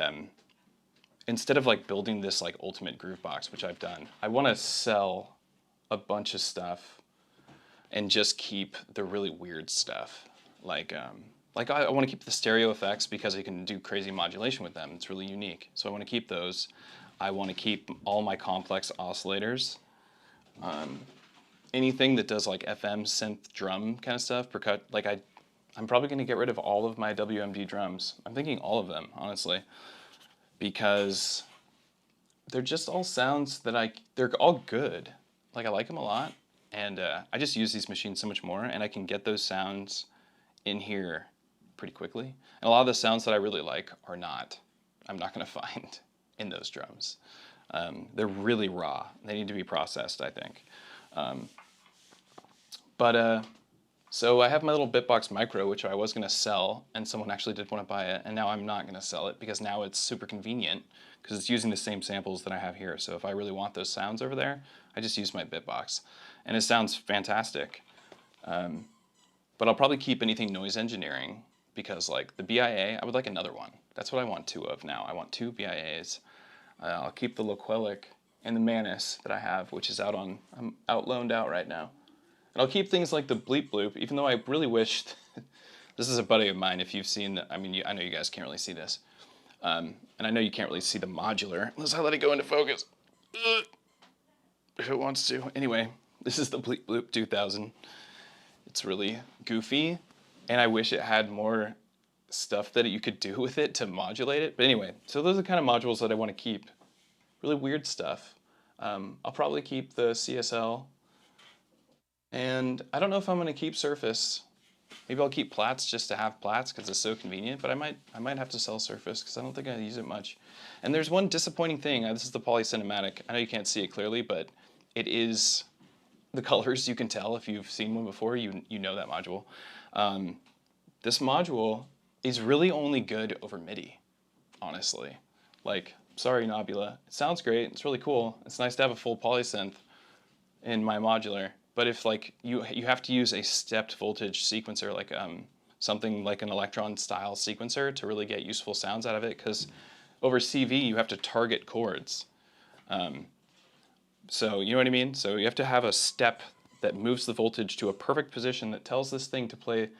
instead of like building this like ultimate groove box, which I've done, I want to sell a bunch of stuff and just keep the really weird stuff. Like I want to keep the stereo effects because you can do crazy modulation with them. It's really unique. So I want to keep those. I want to keep all my complex oscillators. Anything that does like FM synth drum kind of stuff, I'm probably going to get rid of all of my WMD drums. I'm thinking all of them, honestly, because they're just all sounds that they're all good. Like, I like them a lot, and I just use these machines so much more, and I can get those sounds in here pretty quickly. And a lot of the sounds that I really like I'm not going to find in those drums. They're really raw. They need to be processed, I think. But So I have my little Bitbox Micro, which I was going to sell, and someone actually did want to buy it, and now I'm not going to sell it because now it's super convenient because it's using the same samples that I have here. So if I really want those sounds over there, I just use my Bitbox, and it sounds fantastic. But I'll probably keep anything noise engineering because like the BIA, I would like another one. That's what I want two of now. I want two BIAs. I'll keep the Loquelic and the Manus that I have, which is I'm out loaned out right now. And I'll keep things like the Bleep Bloop, even though I really wished, this is a buddy of mine, if you've seen, I mean, I know you guys can't really see this. And I know you can't really see the Modular, unless I let it go into focus. If it wants to. Anyway, this is the Bleep Bloop 2000. It's really goofy, and I wish it had more stuff that you could do with it to modulate it. But anyway, so those are the kind of modules that I want to keep. Really weird stuff. I'll probably keep the CSL. And I don't know if I'm going to keep Surface. Maybe I'll keep Platts just to have Platts because it's so convenient, but I might have to sell Surface because I don't think I use it much. And there's one disappointing thing. This is the Polycinematic. I know you can't see it clearly, but it is the colors. You can tell if you've seen one before. You know that module. This module is really only good over MIDI, honestly. Like, sorry, Nobula. It sounds great. It's really cool. It's nice to have a full polysynth in my modular. But if like you have to use a stepped voltage sequencer, like something like an Elektron style sequencer to really get useful sounds out of it, because over CV you have to target chords. So you know what I mean? So you have to have a step that moves the voltage to a perfect position that tells this thing to play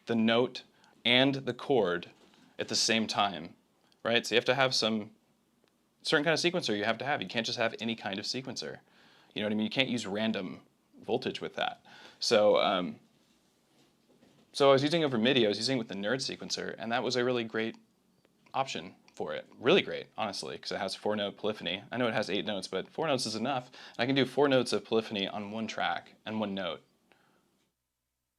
the note and the chord at the same time, right? So you have to have some certain kind of sequencer you have to have. You can't just have any kind of sequencer. You know what I mean? You can't use random voltage with that. So so I was using over MIDI, I was using it with the Nerd sequencer, and that was a really great option for it. Really great, honestly, because it has 4-note polyphony. I know it has 8 notes, but 4 notes is enough. I can do 4 notes of polyphony on one track and 1 note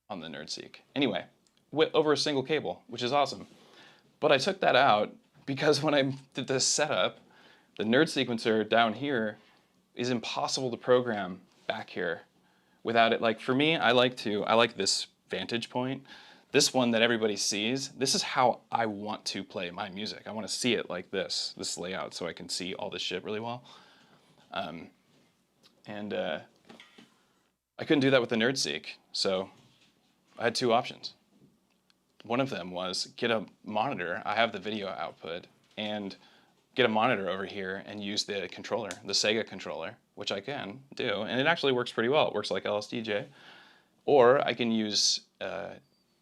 on the NerdSeq. Anyway, over a single cable, which is awesome. But I took that out because when I did this setup, the Nerd sequencer down here is impossible to program back here without it. Like for me, I like this vantage point. This one that everybody sees, this is how I want to play my music. I want to see it like this layout, so I can see all this shit really well. I couldn't do that with the NerdSeq, so I had 2 options. One of them was get a monitor, I have the video output, and get a monitor over here and use the controller, the Sega controller, which I can do, and it actually works pretty well. It works like LSDJ. Or I can use a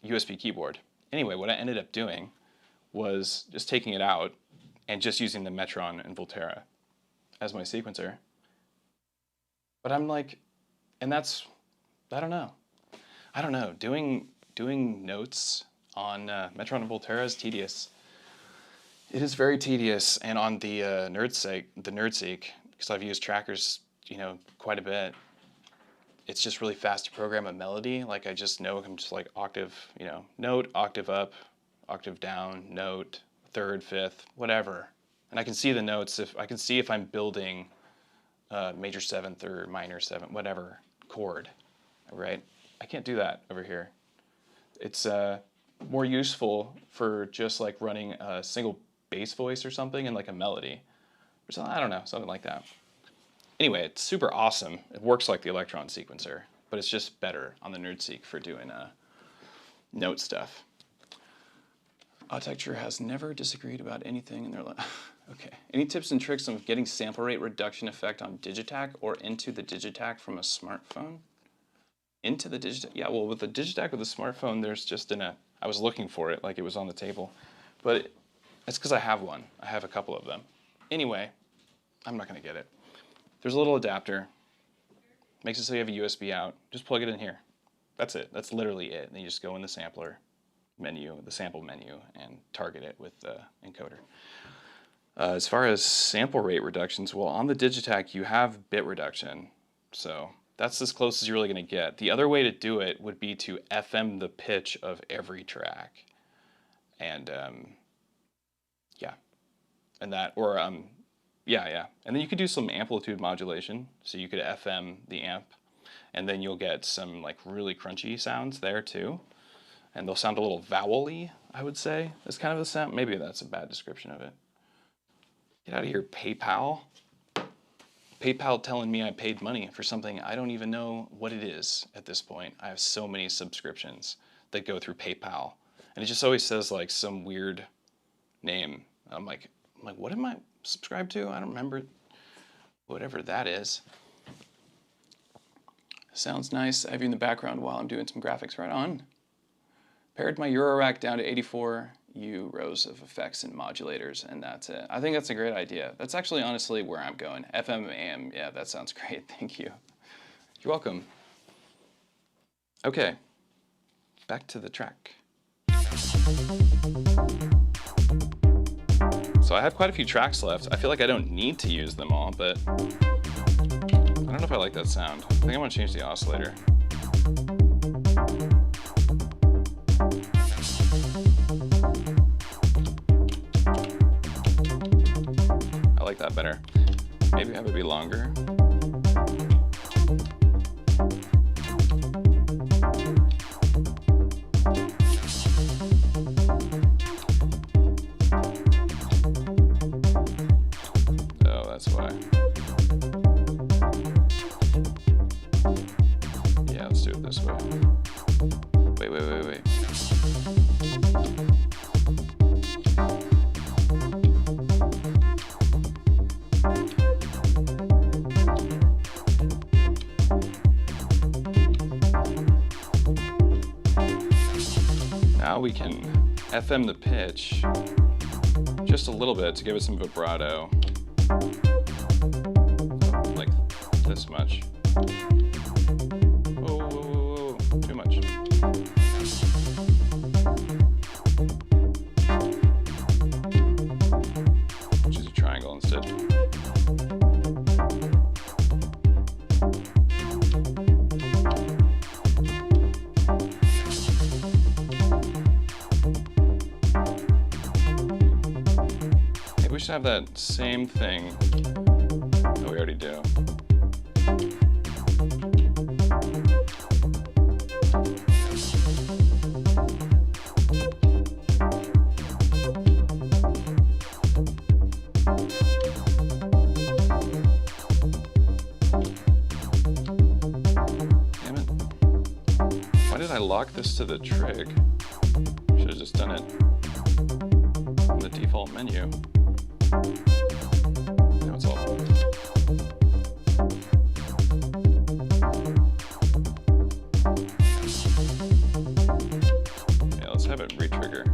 USB keyboard. Anyway, what I ended up doing was just taking it out and just using the Metron and Volterra as my sequencer. But I'm like, and that's, I don't know. Doing notes on Metron and Volterra is tedious. It is very tedious, and on the NerdSeq, because I've used trackers, quite a bit. It's just really fast to program a melody. Like I just know I'm just like octave, note, octave up, octave down, note, third, fifth, whatever. And I can see the notes. If I can see if I'm building major 7th or minor 7th, whatever chord, right? I can't do that over here. It's more useful for just like running a single bass voice or something and like a melody or something. I don't know, something like that. Anyway, it's super awesome. It works like the Elektron sequencer, but it's just better on the NerdSeq for doing note stuff. Octatrack has never disagreed about anything in their life. Okay. Any tips and tricks on getting sample rate reduction effect on Digitakt or into the Digitakt from a smartphone? Into the Digitakt? Yeah, well, with the Digitakt with a smartphone, there's just I was looking for it like it was on the table, but it's because I have one. I have a couple of them. Anyway, I'm not going to get it. There's a little adapter. Makes it so you have a USB out. Just plug it in here. That's it. That's literally it. And then you just go in the sampler menu, the sample menu, and target it with the encoder. As far as sample rate reductions, well, on the Digitakt you have bit reduction. So that's as close as you're really going to get. The other way to do it would be to FM the pitch of every track. And yeah. And that, or yeah. And then you could do some amplitude modulation. So you could FM the amp And then you'll get some like really crunchy sounds there too. And they'll sound a little vowel-y, I would say. That's kind of the sound. Maybe that's a bad description of it. Get out of here, PayPal. PayPal telling me I paid money for something I don't even know what it is at this point. I have so many subscriptions that go through PayPal. And it just always says like some weird name. I'm like, what am I subscribed to? I don't remember. Whatever that is. Sounds nice. I have you in the background while I'm doing some graphics. Right on. Pared my Eurorack down to 84 rows of effects and modulators, and that's it. I think that's a great idea. That's actually honestly where I'm going. FM, AM, yeah, that sounds great. Thank you. You're welcome. Okay, back to the track. So I have quite a few tracks left. I feel like I don't need to use them all, but I don't know if I like that sound. I think I'm gonna change the oscillator. I like that better. Maybe have it be longer. Oh, that's why. Yeah, let's do it this way. Wait. Now we can FM the pitch just a little bit to give it some vibrato, like this much. Whoa, too much. Choose a triangle instead. We should have that same thing that we already do. Damn it. Why did I lock this to the trig? Should have just done it in the default menu. Now it's all. Yeah, let's have it re-trigger.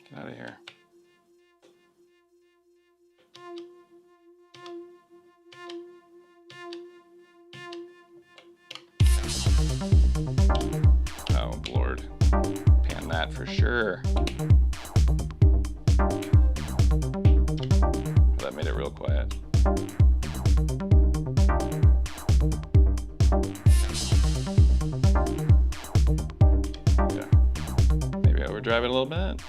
Get out of here. Oh, Lord. Pan that for sure. That made it real quiet. Yeah. Maybe overdrive it a little bit.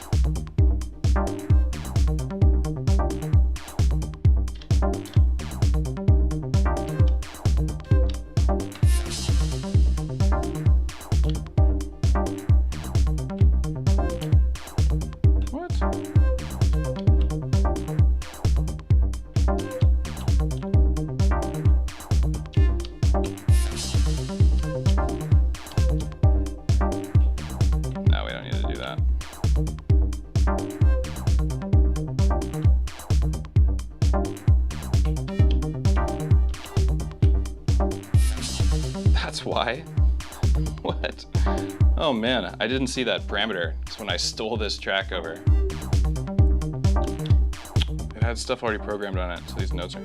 That's why? What? Oh man, I didn't see that parameter. It's when I stole this track over. It had stuff already programmed on it, so these notes are...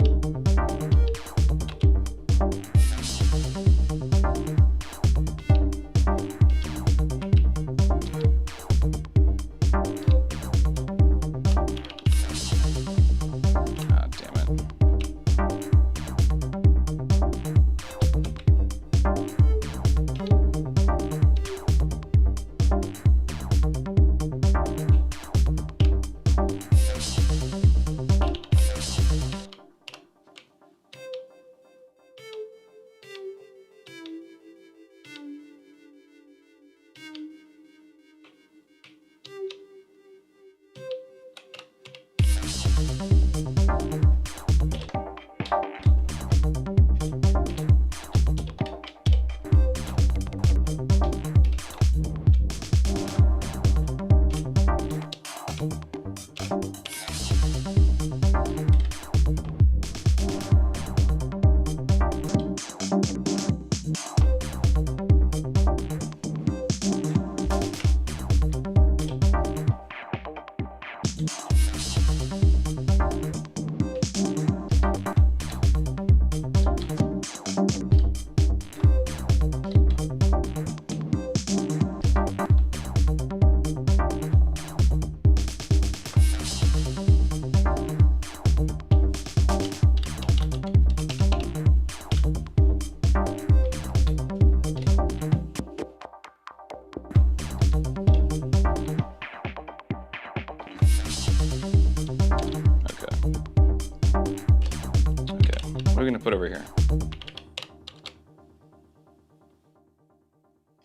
What are we gonna put over here?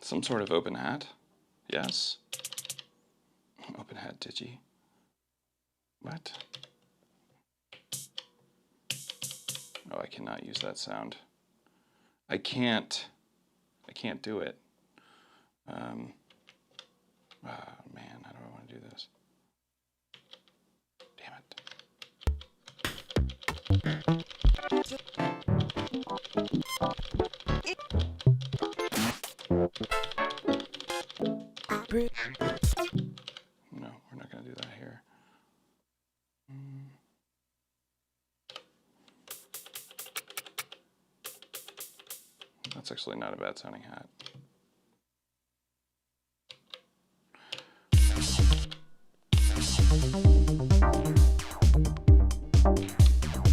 Some sort of open hat? Yes. Open hat digi. What? Oh, I cannot use that sound. I can't do it. Oh man, how do I want to do this? Damn it. No, we're not going to do that here. That's actually not a bad sounding hat.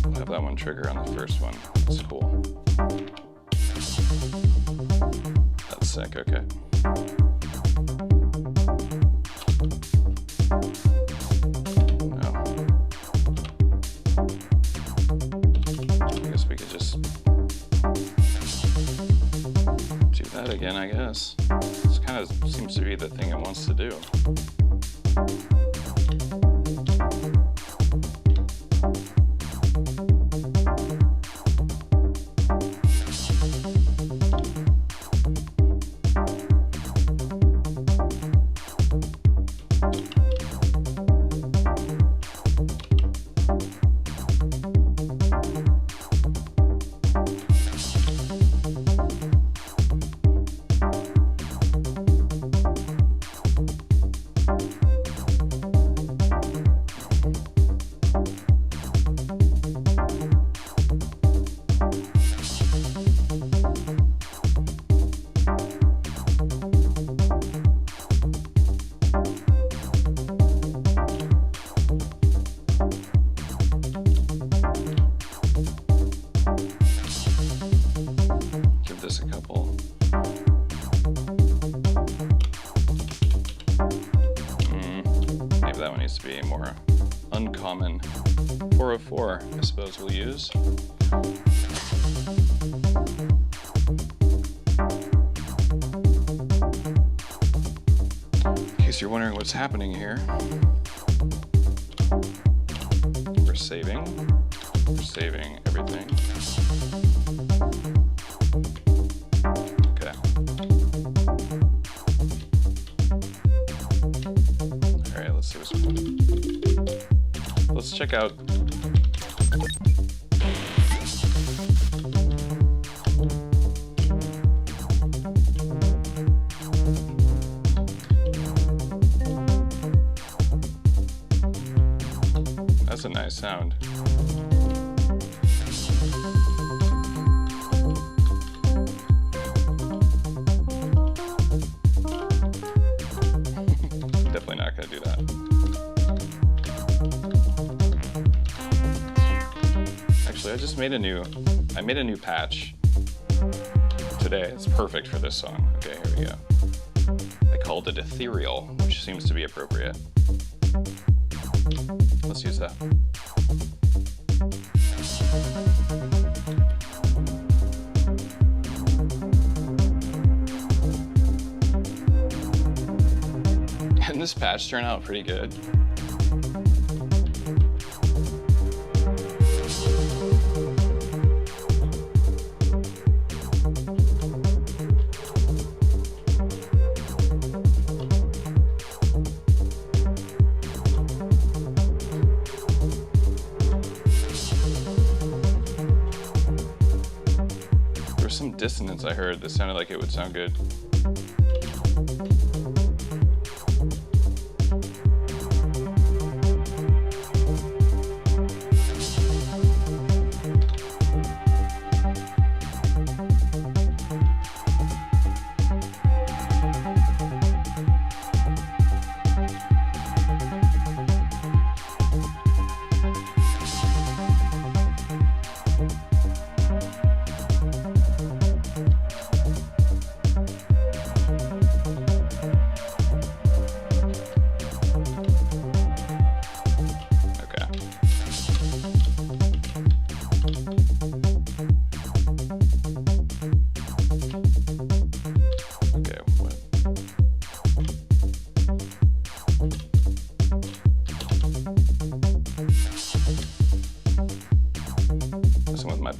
We'll have that one trigger on the first one. That's cool. That's sick, okay. No. I guess we could just do that again, I guess. This kind of seems to be the thing it wants to do. To be a more uncommon 404, I suppose we'll use. In case you're wondering what's happening here, we're saving everything. Okay. All right, let's see what's going on. Let's check out. nice sound. Definitely not gonna do that. Actually, I just made a new patch today. It's perfect for this song. Okay, here we go. I called it Ethereal, which seems to be appropriate. Let's use that. And this patch turned out pretty good. There was some dissonance I heard that sounded like it would sound good.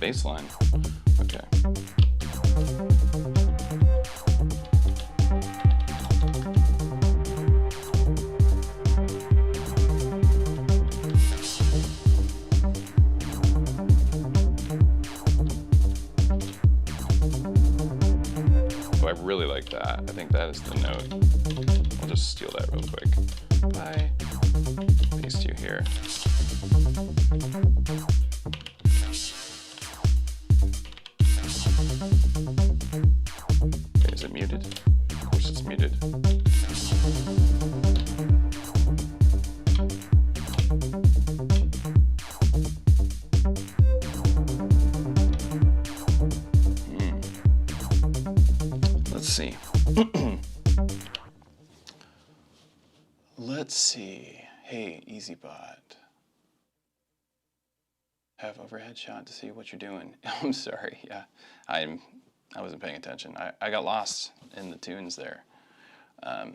Baseline. Okay. Oh, I really like that. I think that is the note. I'll just steal that real quick. Bye. Paste you here. Is it muted? Of course it's muted. Let's see. Let's see. Hey, EZBOT. Have overhead shot to see what you're doing. I'm sorry. Yeah, I wasn't paying attention. I got lost in the tunes there. I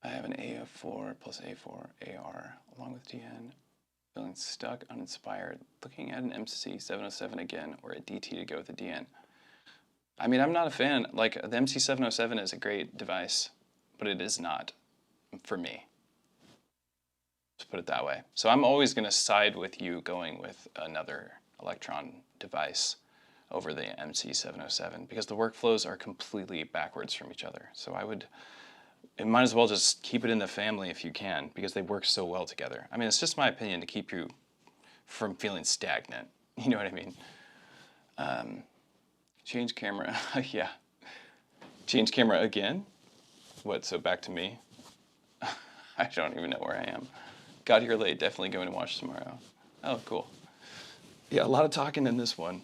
have an AF4 plus A4 AR along with DN. Feeling stuck, uninspired. Looking at an MC707 again or a DT to go with a DN. I mean, I'm not a fan. Like, the MC707 is a great device, but it is not for me. Let's put it that way. So I'm always going to side with you going with another Elektron device over the MC707 because the workflows are completely backwards from each other. So it might as well just keep it in the family if you can because they work so well together. I mean, it's just my opinion to keep you from feeling stagnant. You know what I mean? Change camera. Yeah. Change camera again? What, so back to me? I don't even know where I am. Got here late, definitely going to watch tomorrow. Oh, cool. Yeah, a lot of talking in this one.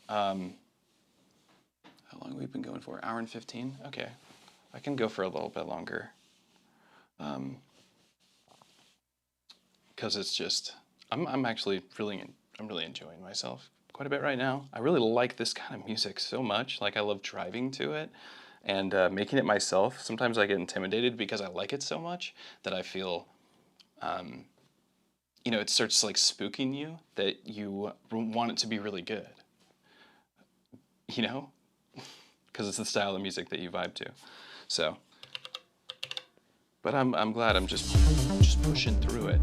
How long have we been going for? Hour and 15? Okay. I can go for a little bit longer. Because it's just, I'm actually really enjoying myself quite a bit right now. I really like this kind of music so much. Like, I love driving to it and making it myself. Sometimes I get intimidated because I like it so much that I feel, you know, it starts like spooking you that you want it to be really good. You know? Because it's the style of music that you vibe to. So, but I'm glad I'm just pushing through it.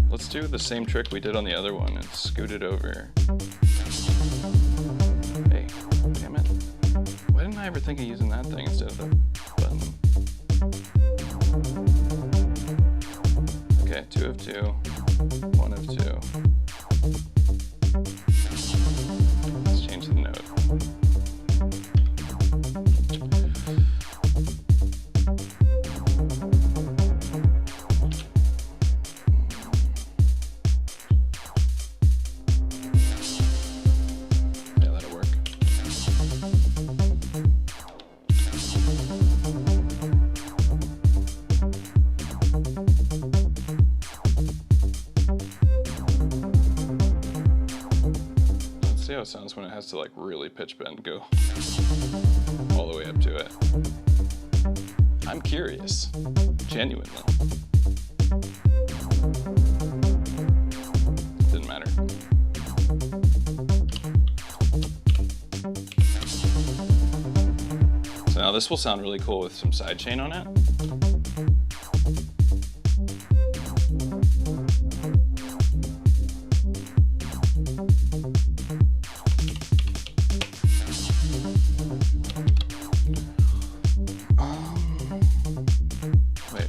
Let's do the same trick we did on the other one and scoot it over. Hey, damn it. ever think of using that thing instead of the button? Okay, 2 of 2, 1 of 2. Let's change the note. See how it sounds when it has to like really pitch bend, go all the way up to it. I'm curious, genuinely. Didn't matter. So now this will sound really cool with some sidechain on it.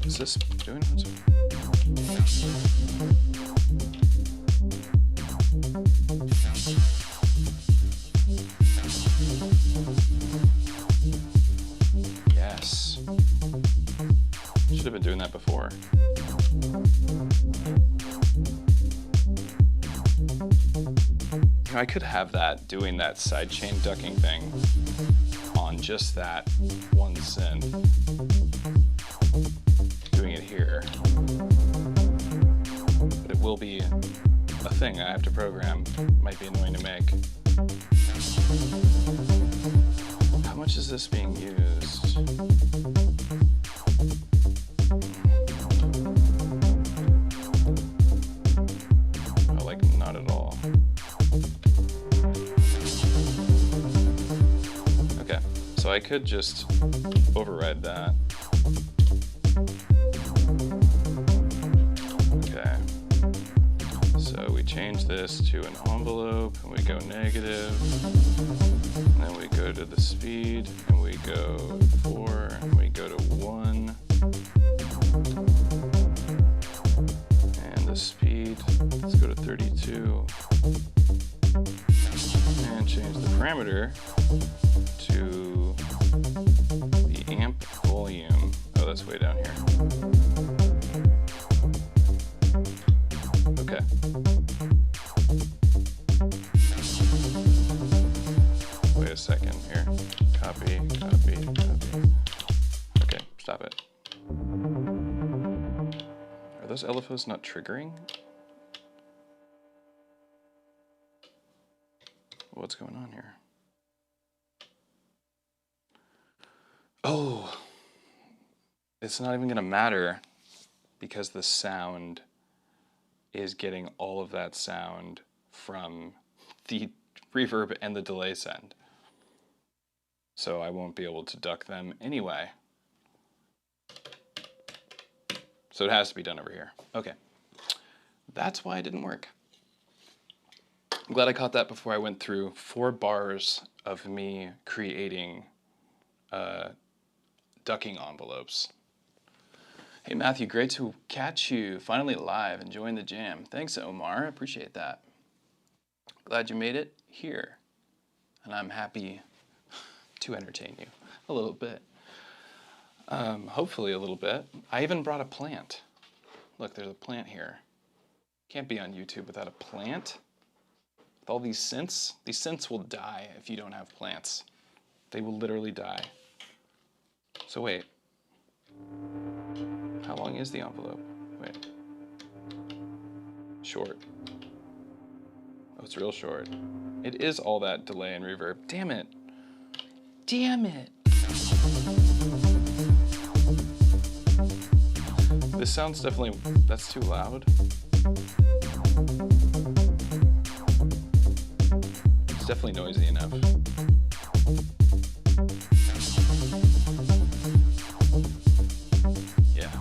Is this doing it? Yes. Should have been doing that before. You know, I could have that doing that sidechain ducking thing on just that one synth. Doing it here, but it will be a thing I have to program. Might be annoying to make. How much is this being used? Oh, like not at all. Okay, so I could just override that. So we change this to an envelope, and we go negative, and then we go to the speed, and we go 4, and we go to 1, and the speed, let's go to 32, and change the parameter to the amp volume. Oh, that's way down here. Okay. Wait a second here. Copy, copy, copy. Okay, stop it. Are those LFOs not triggering? What's going on here? Oh, it's not even gonna matter because the sound is getting all of that sound from the reverb and the delay send. So I won't be able to duck them anyway. So it has to be done over here. Okay, that's why it didn't work. I'm glad I caught that before I went through 4 bars of me creating ducking envelopes. Hey Matthew, great to catch you finally live, enjoying the jam. Thanks Omar, appreciate that. Glad you made it here, and I'm happy to entertain you a little bit. Hopefully a little bit. I even brought a plant. Look, there's a plant here. Can't be on YouTube without a plant. With all these synths will die if you don't have plants. They will literally die. So wait. How long is the envelope? Wait. Short. Oh, it's real short. It is all that delay and reverb. Damn it. Damn it. This sounds definitely, that's too loud. It's definitely noisy enough. Yeah.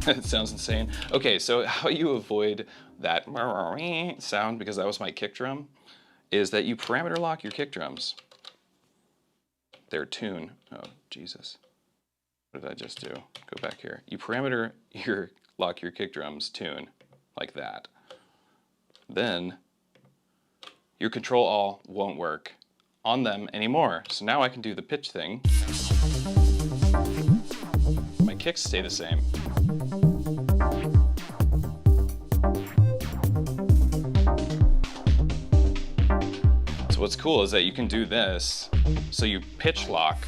It sounds insane. Okay, so how you avoid that sound, because that was my kick drum, is that you parameter lock your kick drums. Their tune. Oh, Jesus. What did I just do? Go back here. You parameter lock your kick drums tune like that. Then your control all won't work on them anymore. So now I can do the pitch thing. My kicks stay the same. So what's cool is that you can do this, so you pitch lock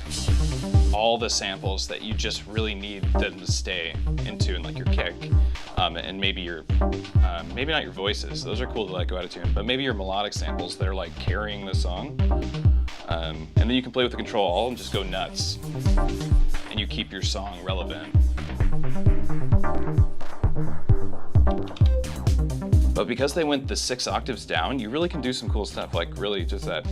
all the samples that you just really need them to stay in tune, like your kick, and maybe your, maybe not your voices, those are cool to like go out of tune, but maybe your melodic samples that are like carrying the song. And then you can play with the control all and just go nuts, and you keep your song relevant. But because they went the 6 octaves down, you really can do some cool stuff, like really just that.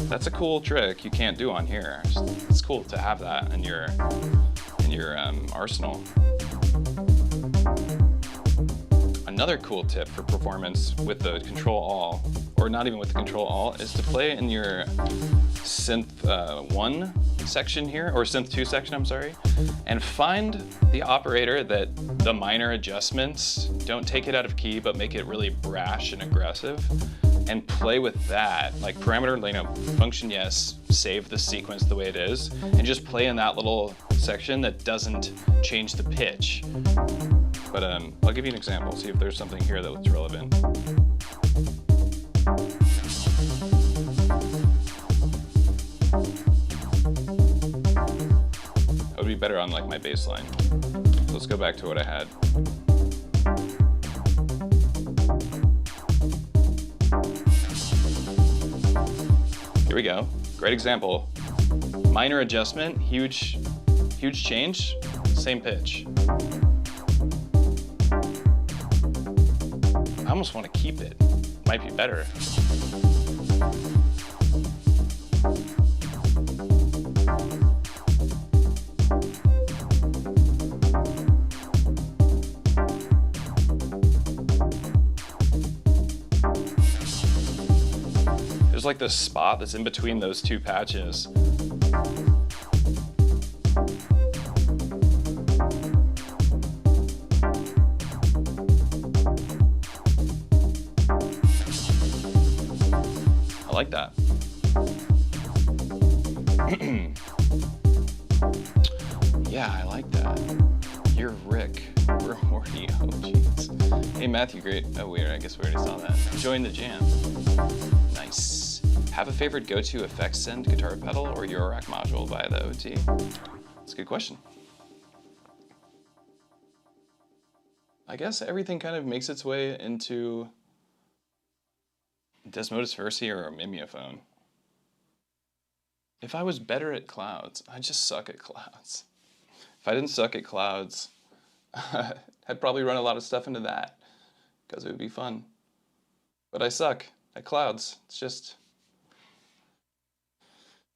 That's a cool trick you can't do on here. It's cool to have that in your arsenal. Another cool tip for performance with the control all, or not even with the control all, is to play in your synth 1 section here, or synth 2 section, I'm sorry, and find the operator that the minor adjustments don't take it out of key but make it really brash and aggressive, and play with that, like parameter, you know, function yes, save the sequence the way it is, and just play in that little section that doesn't change the pitch. But I'll give you an example, see if there's something here that's relevant. It would be better on like my bass line. So let's go back to what I had. Here we go, great example. Minor adjustment, huge change, same pitch. I almost want to keep it, might be better. There's like this spot that's in between those two patches. I like that. Yeah, I like that. You're Rick. We're Morty. Oh, jeez. Hey, Matthew, great. Oh, weird. I guess we already saw that. Join the jam. Nice. Have a favorite go-to effects send guitar pedal or Eurorack module via the OT? That's a good question. I guess everything kind of makes its way into Desmodus Versi or a Mimeophone. If I was better at clouds, I just suck at clouds. If I didn't suck at clouds, I'd probably run a lot of stuff into that because it would be fun. But I suck at clouds. It's just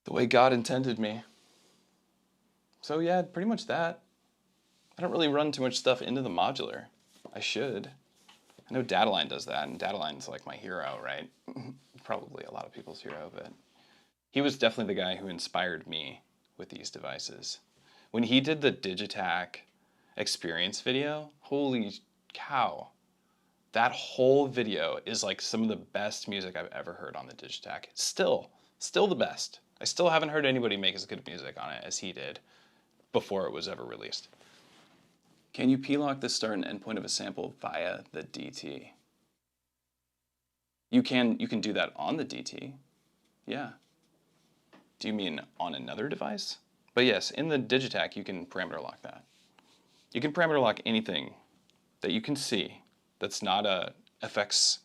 the way God intended me. So yeah, pretty much that. I don't really run too much stuff into the modular. I should. I know Dataline does that, and Dataline's like my hero, right? Probably a lot of people's hero, but he was definitely the guy who inspired me with these devices. When he did the Digitakt experience video, holy cow. That whole video is like some of the best music I've ever heard on the Digitakt. Still the best. I still haven't heard anybody make as good music on it as he did before it was ever released. Can you p-lock the start and end point of a sample via the DT? You can do that on the DT, yeah. Do you mean on another device? But yes, in the Digitakt you can parameter lock that. You can parameter lock anything that you can see that's not a effects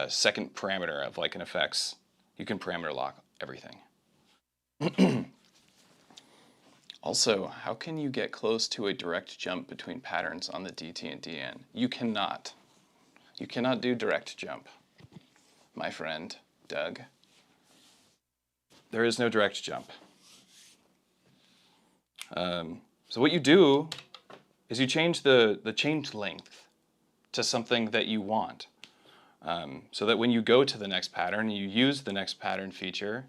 second parameter of like an effects. You can parameter lock everything. Also, how can you get close to a direct jump between patterns on the DT and DN? You cannot. You cannot do direct jump, my friend, Doug. There is no direct jump. So what you do is you change the change length to something that you want. So that when you go to the next pattern, you use the next pattern feature,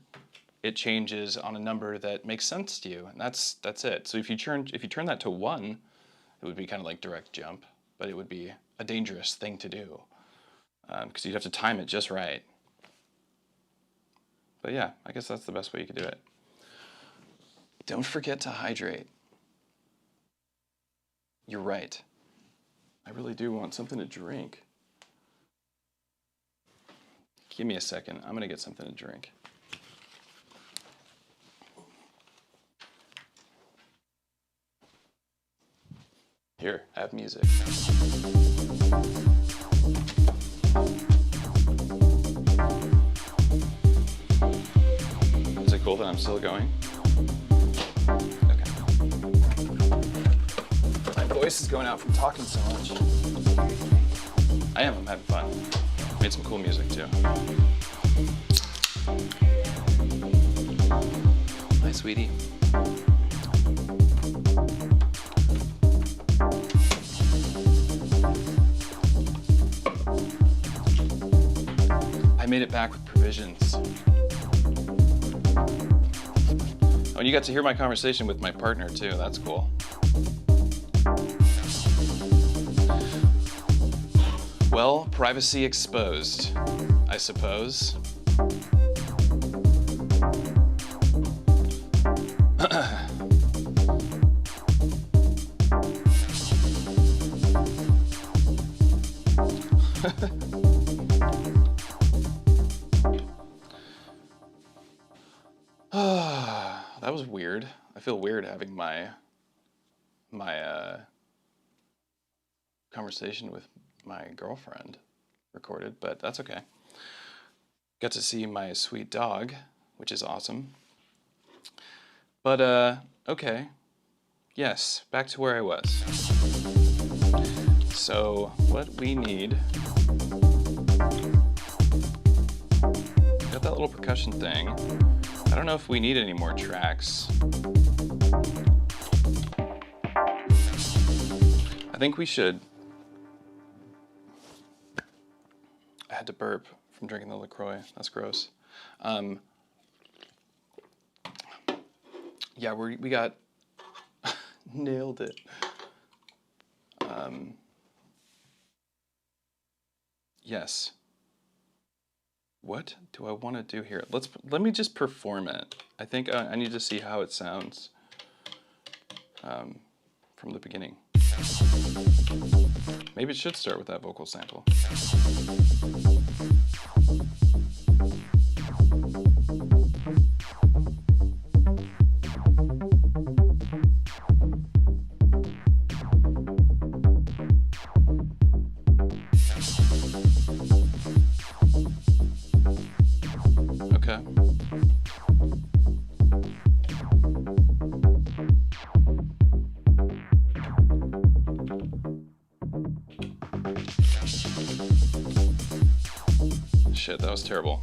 it changes on a number that makes sense to you, and that's it. So if you turn that to 1, it would be kind of like direct jump, but it would be a dangerous thing to do because you'd have to time it just right. But yeah, I guess that's the best way you could do it. Don't forget to hydrate. You're right. I really do want something to drink. Give me a second. I'm gonna get something to drink. Here, have music. Is it cool that I'm still going? Okay. My voice is going out from talking so much. I'm having fun. Made some cool music too. Hi, sweetie. I made it back with provisions. Oh, and you got to hear my conversation with my partner too. That's cool. Well, privacy exposed, I suppose. That was weird. I feel weird having my conversation with my girlfriend recorded, but that's okay. Got to see my sweet dog, which is awesome. But okay. Yes, back to where I was. So what we need, got that little percussion thing. I don't know if we need any more tracks. I think we should. I had to burp from drinking the LaCroix. That's gross. Yeah, we got nailed it. Yes. What do I want to do here? Let me just perform it. I think I need to see how it sounds from the beginning. Maybe it should start with that vocal sample. Okay. Shit, that was terrible.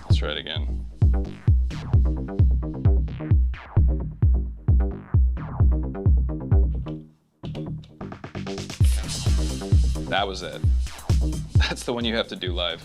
Let's try it again. That was it. That's the one you have to do live.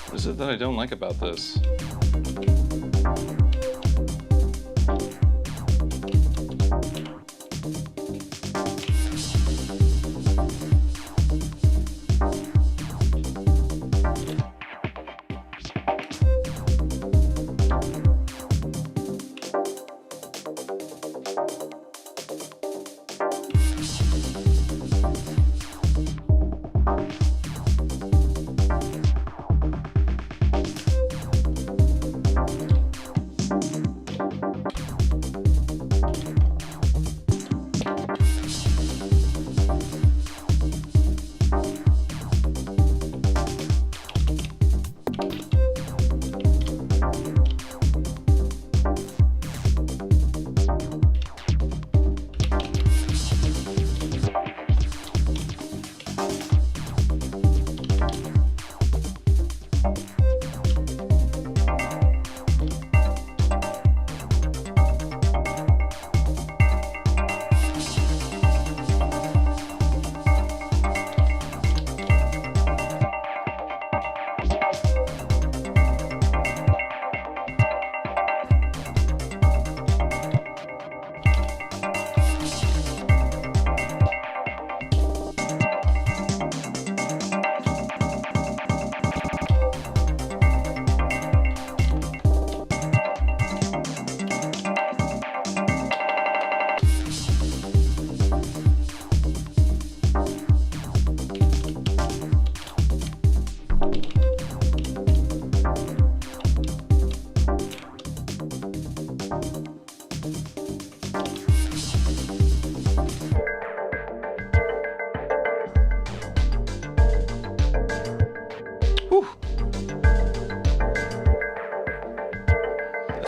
What is it that I don't like about this?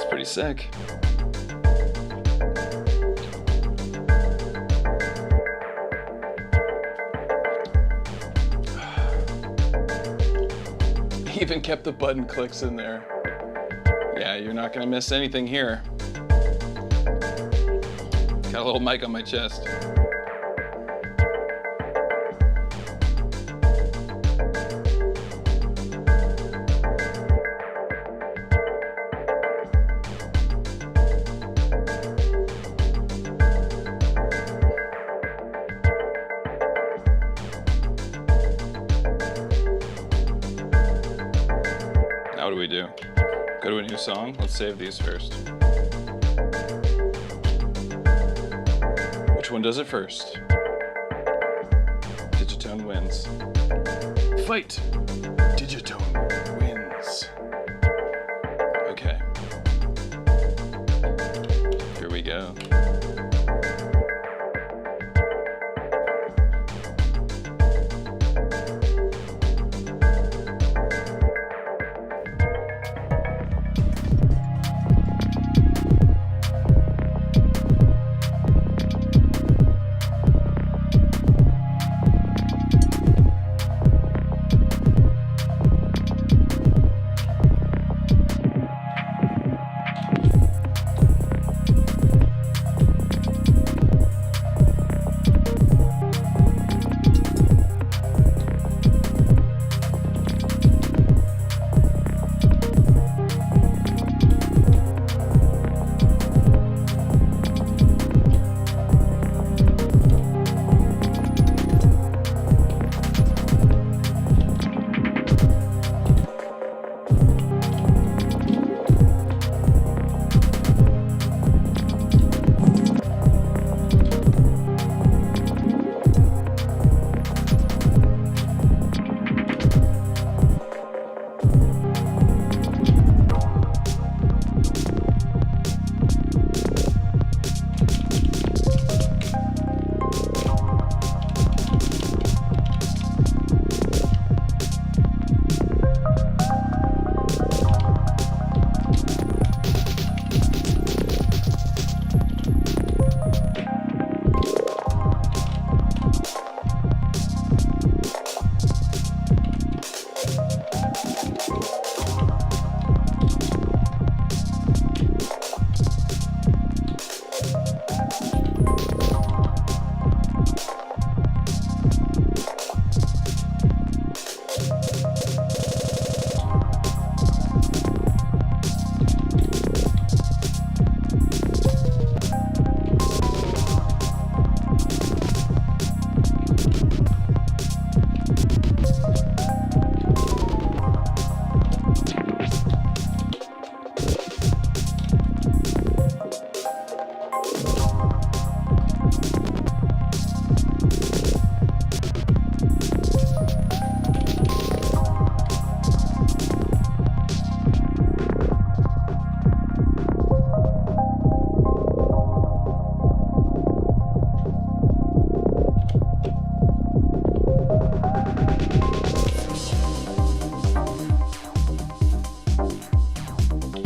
Pretty sick. Even kept the button clicks in there. Yeah, you're not gonna miss anything here. Got a little mic on my chest. Now what do we do? Go to a new song? Let's save these first. Which one does it first? Digitone wins. Fight! Digitone wins. Okay. go.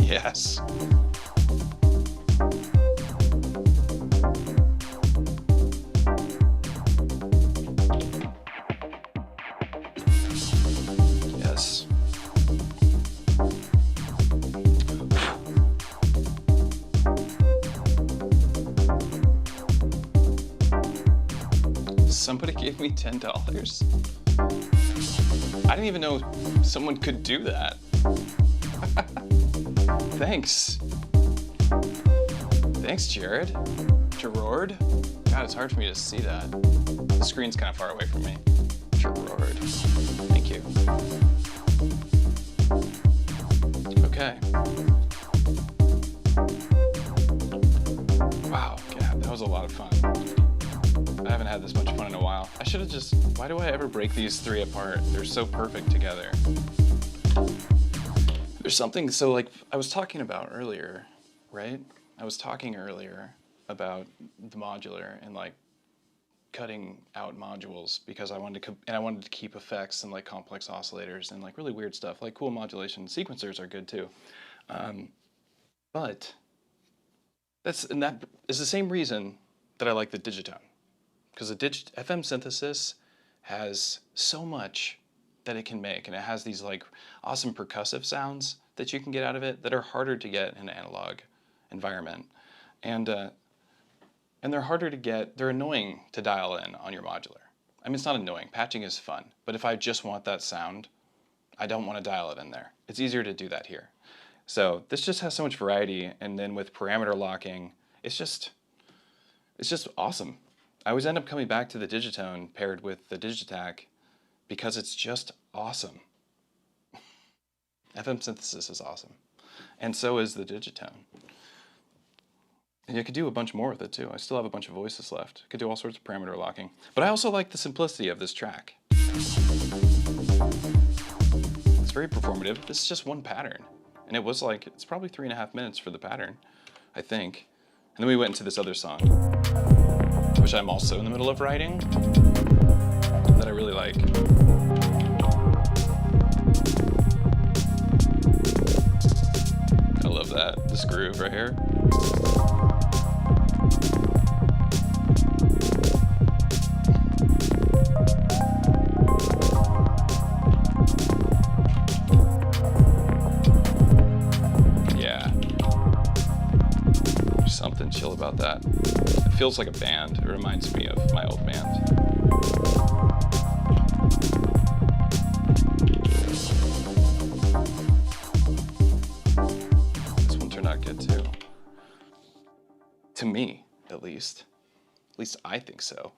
Yes. Yes. Somebody gave me $10. I didn't even know someone could do that. Thanks. Thanks, Jared. Gerard? God, it's hard for me to see that. The screen's kind of far away from me. Gerard. Thank you. Okay. Wow, yeah, that was a lot of fun. I haven't had this much fun in a while. I should have just, why do I ever break these three apart? They're so perfect together. There's something, so like I was talking about earlier, right? I was talking earlier about the modular and like cutting out modules because I wanted to keep effects and like complex oscillators and like really weird stuff. Like cool modulation sequencers are good too. But that is the same reason that I like the Digitone. Because the FM synthesis has so much that it can make, and it has these like awesome percussive sounds that you can get out of it that are harder to get in an analog environment, and they're harder to get. They're annoying to dial in on your modular. I mean, it's not annoying. Patching is fun, but if I just want that sound, I don't want to dial it in there. It's easier to do that here. So this just has so much variety, and then with parameter locking, it's just awesome. I always end up coming back to the Digitone paired with the Digitakt because it's just awesome. FM synthesis is awesome. And so is the Digitone. And you could do a bunch more with it too. I still have a bunch of voices left. I could do all sorts of parameter locking. But I also like the simplicity of this track. It's very performative. This is just one pattern. And it was like, it's probably 3.5 minutes for the pattern, I think. And then we went into this other song, which I'm also in the middle of writing, that I really like. I love that, this groove right here. Yeah. There's something chill about that. It feels like a band. It reminds me of my old band. This one turned out good too. To me, at least. At least I think so.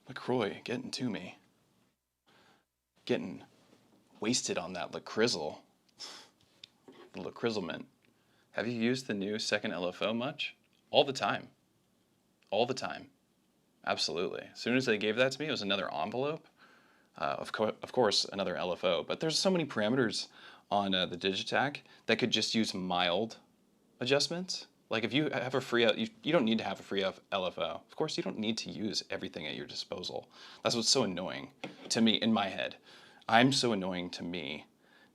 LaCroix getting to me. Getting wasted on that LaCrizzle. The LaCrizzlement. Have you used the new second LFO much? All the time. All the time. Absolutely. As soon as they gave that to me, it was another envelope. Of course, another LFO. But there's so many parameters on the Digitakt that could just use mild adjustments. Like if you have a free, you don't need to have a free LFO. Of course, you don't need to use everything at your disposal. That's what's so annoying to me in my head. I'm so annoying to me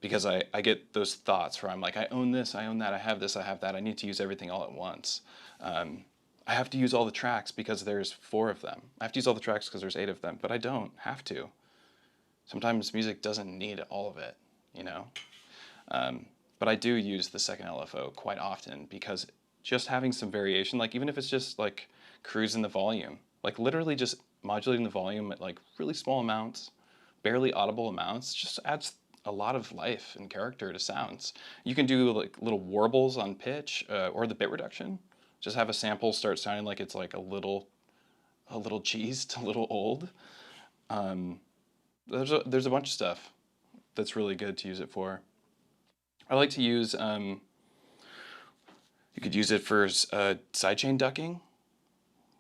because I get those thoughts where I'm like, I own this, I own that, I have this, I have that. I need to use everything all at once. I have to use all the tracks because there's 4 of them. I have to use all the tracks because there's 8 of them, but I don't have to. Sometimes music doesn't need all of it, you know? But I do use the second LFO quite often because just having some variation, like even if it's just like cruising the volume, like literally just modulating the volume at like really small amounts, barely audible amounts, just adds a lot of life and character to sounds. You can do like little warbles on pitch or the bit reduction. Just have a sample start sounding like it's like a little cheesed, a little old. There's a bunch of stuff that's really good to use it for. I like to use, you could use it for sidechain ducking.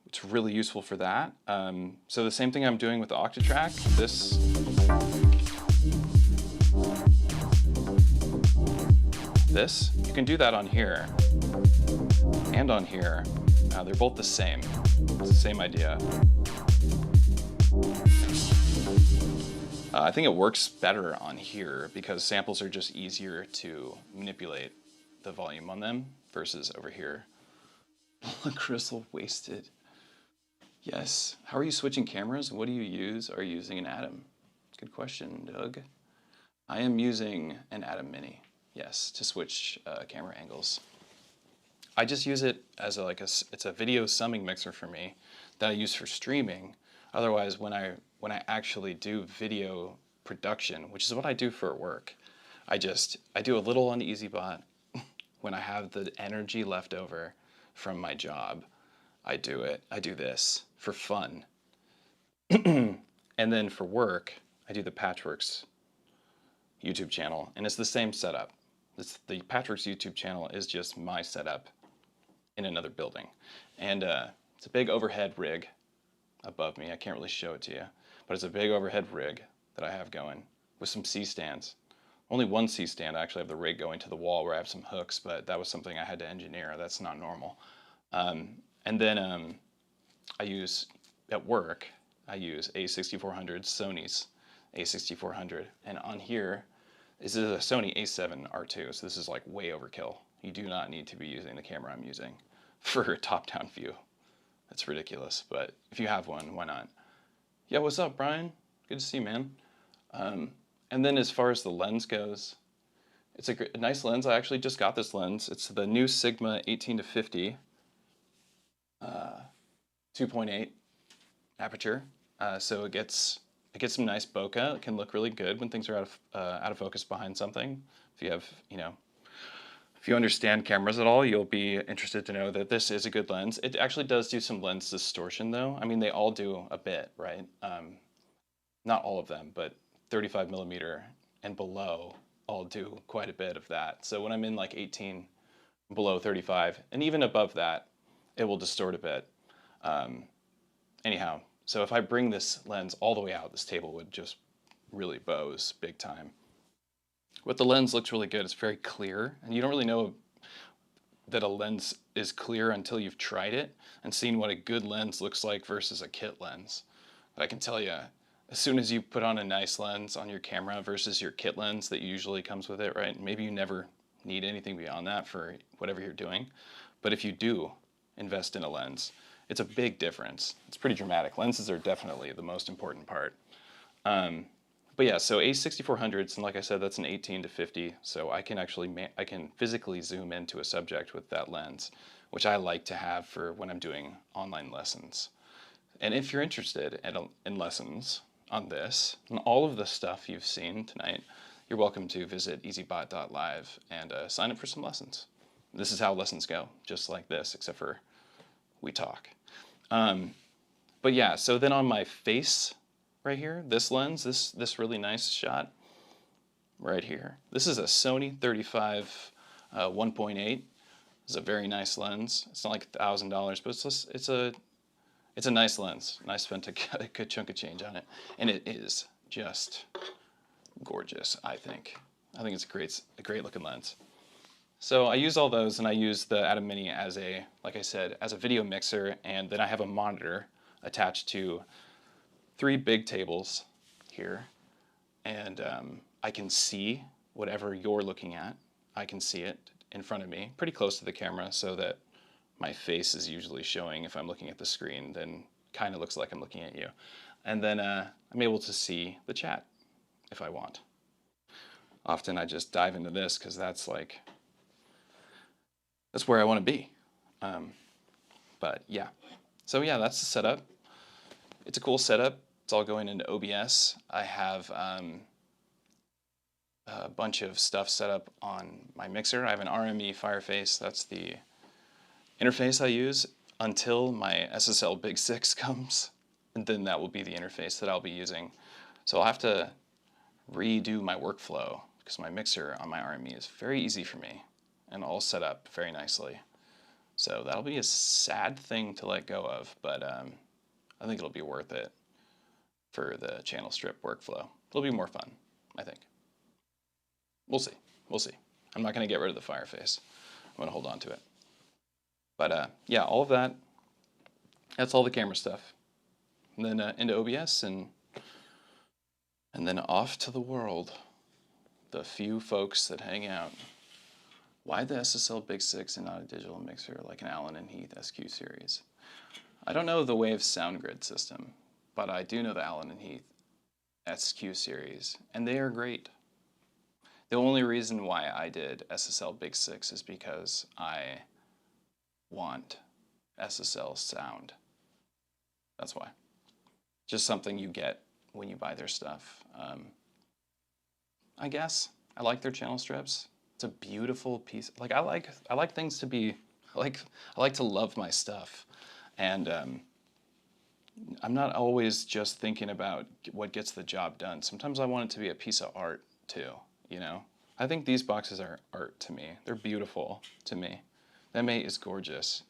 It's really useful for that. So the same thing I'm doing with the Octatrack, this, you can do that on here and on here. They're both the same. It's the same idea. I think it works better on here because samples are just easier to manipulate the volume on them versus over here. Crystal wasted. Yes. How are you switching cameras? What do you use? Are you using an Atom? Good question, Doug. I am using an Atom Mini, yes, to switch camera angles. I just use it as it's a video summing mixer for me that I use for streaming. Otherwise, when I actually do video production, which is what I do for work, I do a little on EZBOT. When I have the energy left over from my job, I do it. I do this for fun. And then for work, I do the Patchworks YouTube channel, and it's the same setup. The Patchworks YouTube channel is just my setup in another building. And it's a big overhead rig above me. I can't really show it to you, but it's a big overhead rig that I have going with some C-stands. Only one C-stand. I actually have the rig going to the wall where I have some hooks, but that was something I had to engineer. That's not normal. And then I use, at work, I use A6400, Sony's A6400. And on here, this is a Sony A7 R2, so this is like way overkill. You do not need to be using the camera I'm using for a top-down view. That's ridiculous, but if you have one, why not? Yeah, what's up, Brian? Good to see you, man. And then as far as the lens goes, it's a nice lens. I actually just got this lens. It's the new Sigma 18-50 2.8 aperture. So it gets some nice bokeh. It can look really good when things are out of focus behind something. If you have, if you understand cameras at all, you'll be interested to know that this is a good lens. It actually does do some lens distortion though. I mean, they all do a bit, right? Not all of them, but 35mm and below all do quite a bit of that. So when I'm in like 18, below 35, and even above that, it will distort a bit. Anyhow, so if I bring this lens all the way out, this table would just really bows big time. But the lens looks really good. It's very clear, and you don't really know that a lens is clear until you've tried it and seen what a good lens looks like versus a kit lens. But I can tell you, as soon as you put on a nice lens on your camera versus your kit lens that usually comes with it, right? Maybe you never need anything beyond that for whatever you're doing. But if you do invest in a lens, it's a big difference. It's pretty dramatic. Lenses are definitely the most important part. But yeah, so A6400s, and like I said, that's an 18 to 50, so I can actually, I can physically zoom into a subject with that lens, which I like to have for when I'm doing online lessons. And if you're interested in lessons on this, and all of the stuff you've seen tonight, you're welcome to visit EZBOT.live and sign up for some lessons. This is how lessons go, just like this, except for we talk. But yeah, so then on my face right here, this lens, this really nice shot right here. This is a Sony 35 1.8. It's a very nice lens. It's not like $1,000, but it's a nice lens. And I spent a good chunk of change on it, and it is just gorgeous. I think it's a great looking lens. So I use all those, and I use the Atom Mini as a, like I said, as a video mixer, and then I have a monitor attached to 3 big tables here, and I can see whatever you're looking at. I can see it in front of me, pretty close to the camera, so that my face is usually showing. If I'm looking at the screen, then kind of looks like I'm looking at you. And then I'm able to see the chat if I want. Often I just dive into this because that's where I want to be. But yeah, so yeah, that's the setup. It's a cool setup. It's all going into OBS. I have a bunch of stuff set up on my mixer. I have an RME Fireface. That's the interface I use until my SSL Big 6 comes, and then that will be the interface that I'll be using. So I'll have to redo my workflow because my mixer on my RME is very easy for me and all set up very nicely. So that'll be a sad thing to let go of, but I think it'll be worth it for the channel strip workflow. It'll be more fun, I think. We'll see. We'll see. I'm not going to get rid of the Fireface. I'm going to hold on to it. But yeah, all of that, that's all the camera stuff. And then into OBS and then off to the world. The few folks that hang out. Why the SSL Big 6 and not a digital mixer like an Allen and Heath SQ series? I don't know the Wave sound grid system, but I do know the Allen and Heath SQ series, and they are great. The only reason why I did SSL Big 6 is because I want SSL sound. That's why. Just something you get when you buy their stuff. I guess I like their channel strips. It's a beautiful piece. Like I like things to be I like to love my stuff, and I'm not always just thinking about what gets the job done. Sometimes I want it to be a piece of art too. You know, I think these boxes are art to me. They're beautiful to me. The M8 is gorgeous.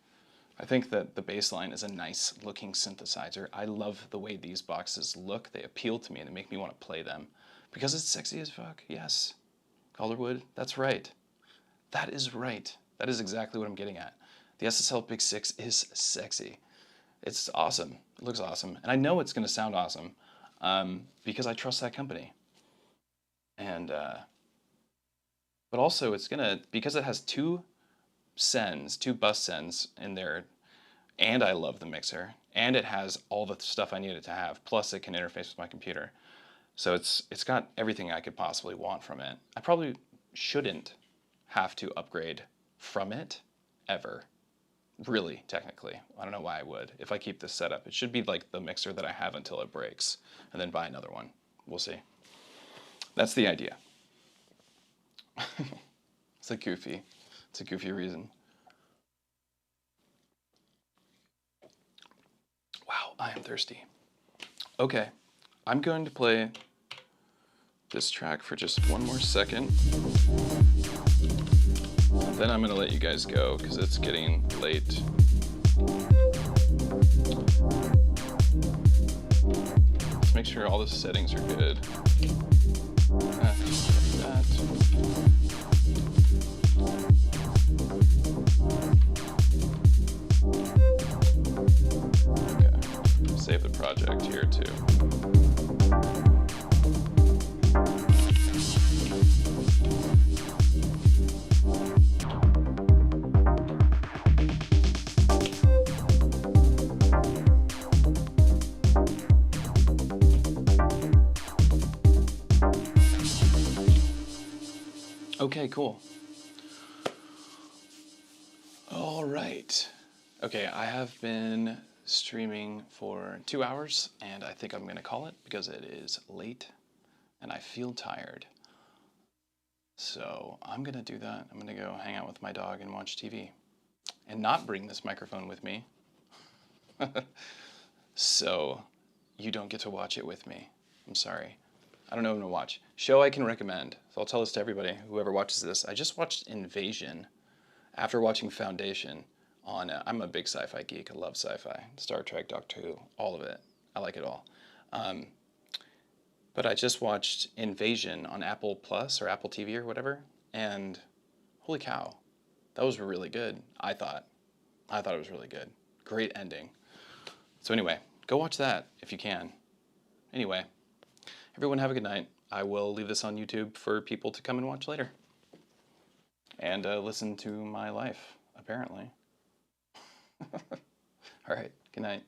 I think that the bassline is a nice looking synthesizer. I love the way these boxes look. They appeal to me and they make me want to play them. Because it's sexy as fuck, yes. Calderwood, that's right. That is right. That is exactly what I'm getting at. The SSL Big 6 is sexy. It's awesome. It looks awesome. And I know it's going to sound awesome because I trust that company. And, but also it's going to, because it has 2 bus sends in there, and I love the mixer, and it has all the stuff I need it to have, plus it can interface with my computer. So it's got everything I could possibly want from it. I probably shouldn't have to upgrade from it ever, really, technically. I don't know why I would. If I keep this setup, it should be like the mixer that I have until it breaks, and then buy another one. We'll see. That's the idea. It's a goofy reason. Wow, I am thirsty. Okay, I'm going to play this track for just one more second. Then I'm going to let you guys go because it's getting late. Let's make sure all the settings are good. That. Okay, cool. All right. Okay, I have been streaming for 2 hours, and I think I'm gonna call it because it is late and I feel tired. So I'm gonna do that. I'm gonna go hang out with my dog and watch TV and not bring this microphone with me. So you don't get to watch it with me. I'm sorry. I don't know what I'm gonna watch. Show I can recommend. So I'll tell this to everybody, whoever watches this. I just watched Invasion after watching Foundation on, I'm a big sci-fi geek. I love sci-fi. Star Trek, Doctor Who, all of it. I like it all. But I just watched Invasion on Apple Plus or Apple TV or whatever, and holy cow, that was really good, I thought. I thought it was really good. Great ending. So anyway, go watch that if you can. Anyway, everyone have a good night. I will leave this on YouTube for people to come and watch later. And listen to my life, apparently. All right, good night.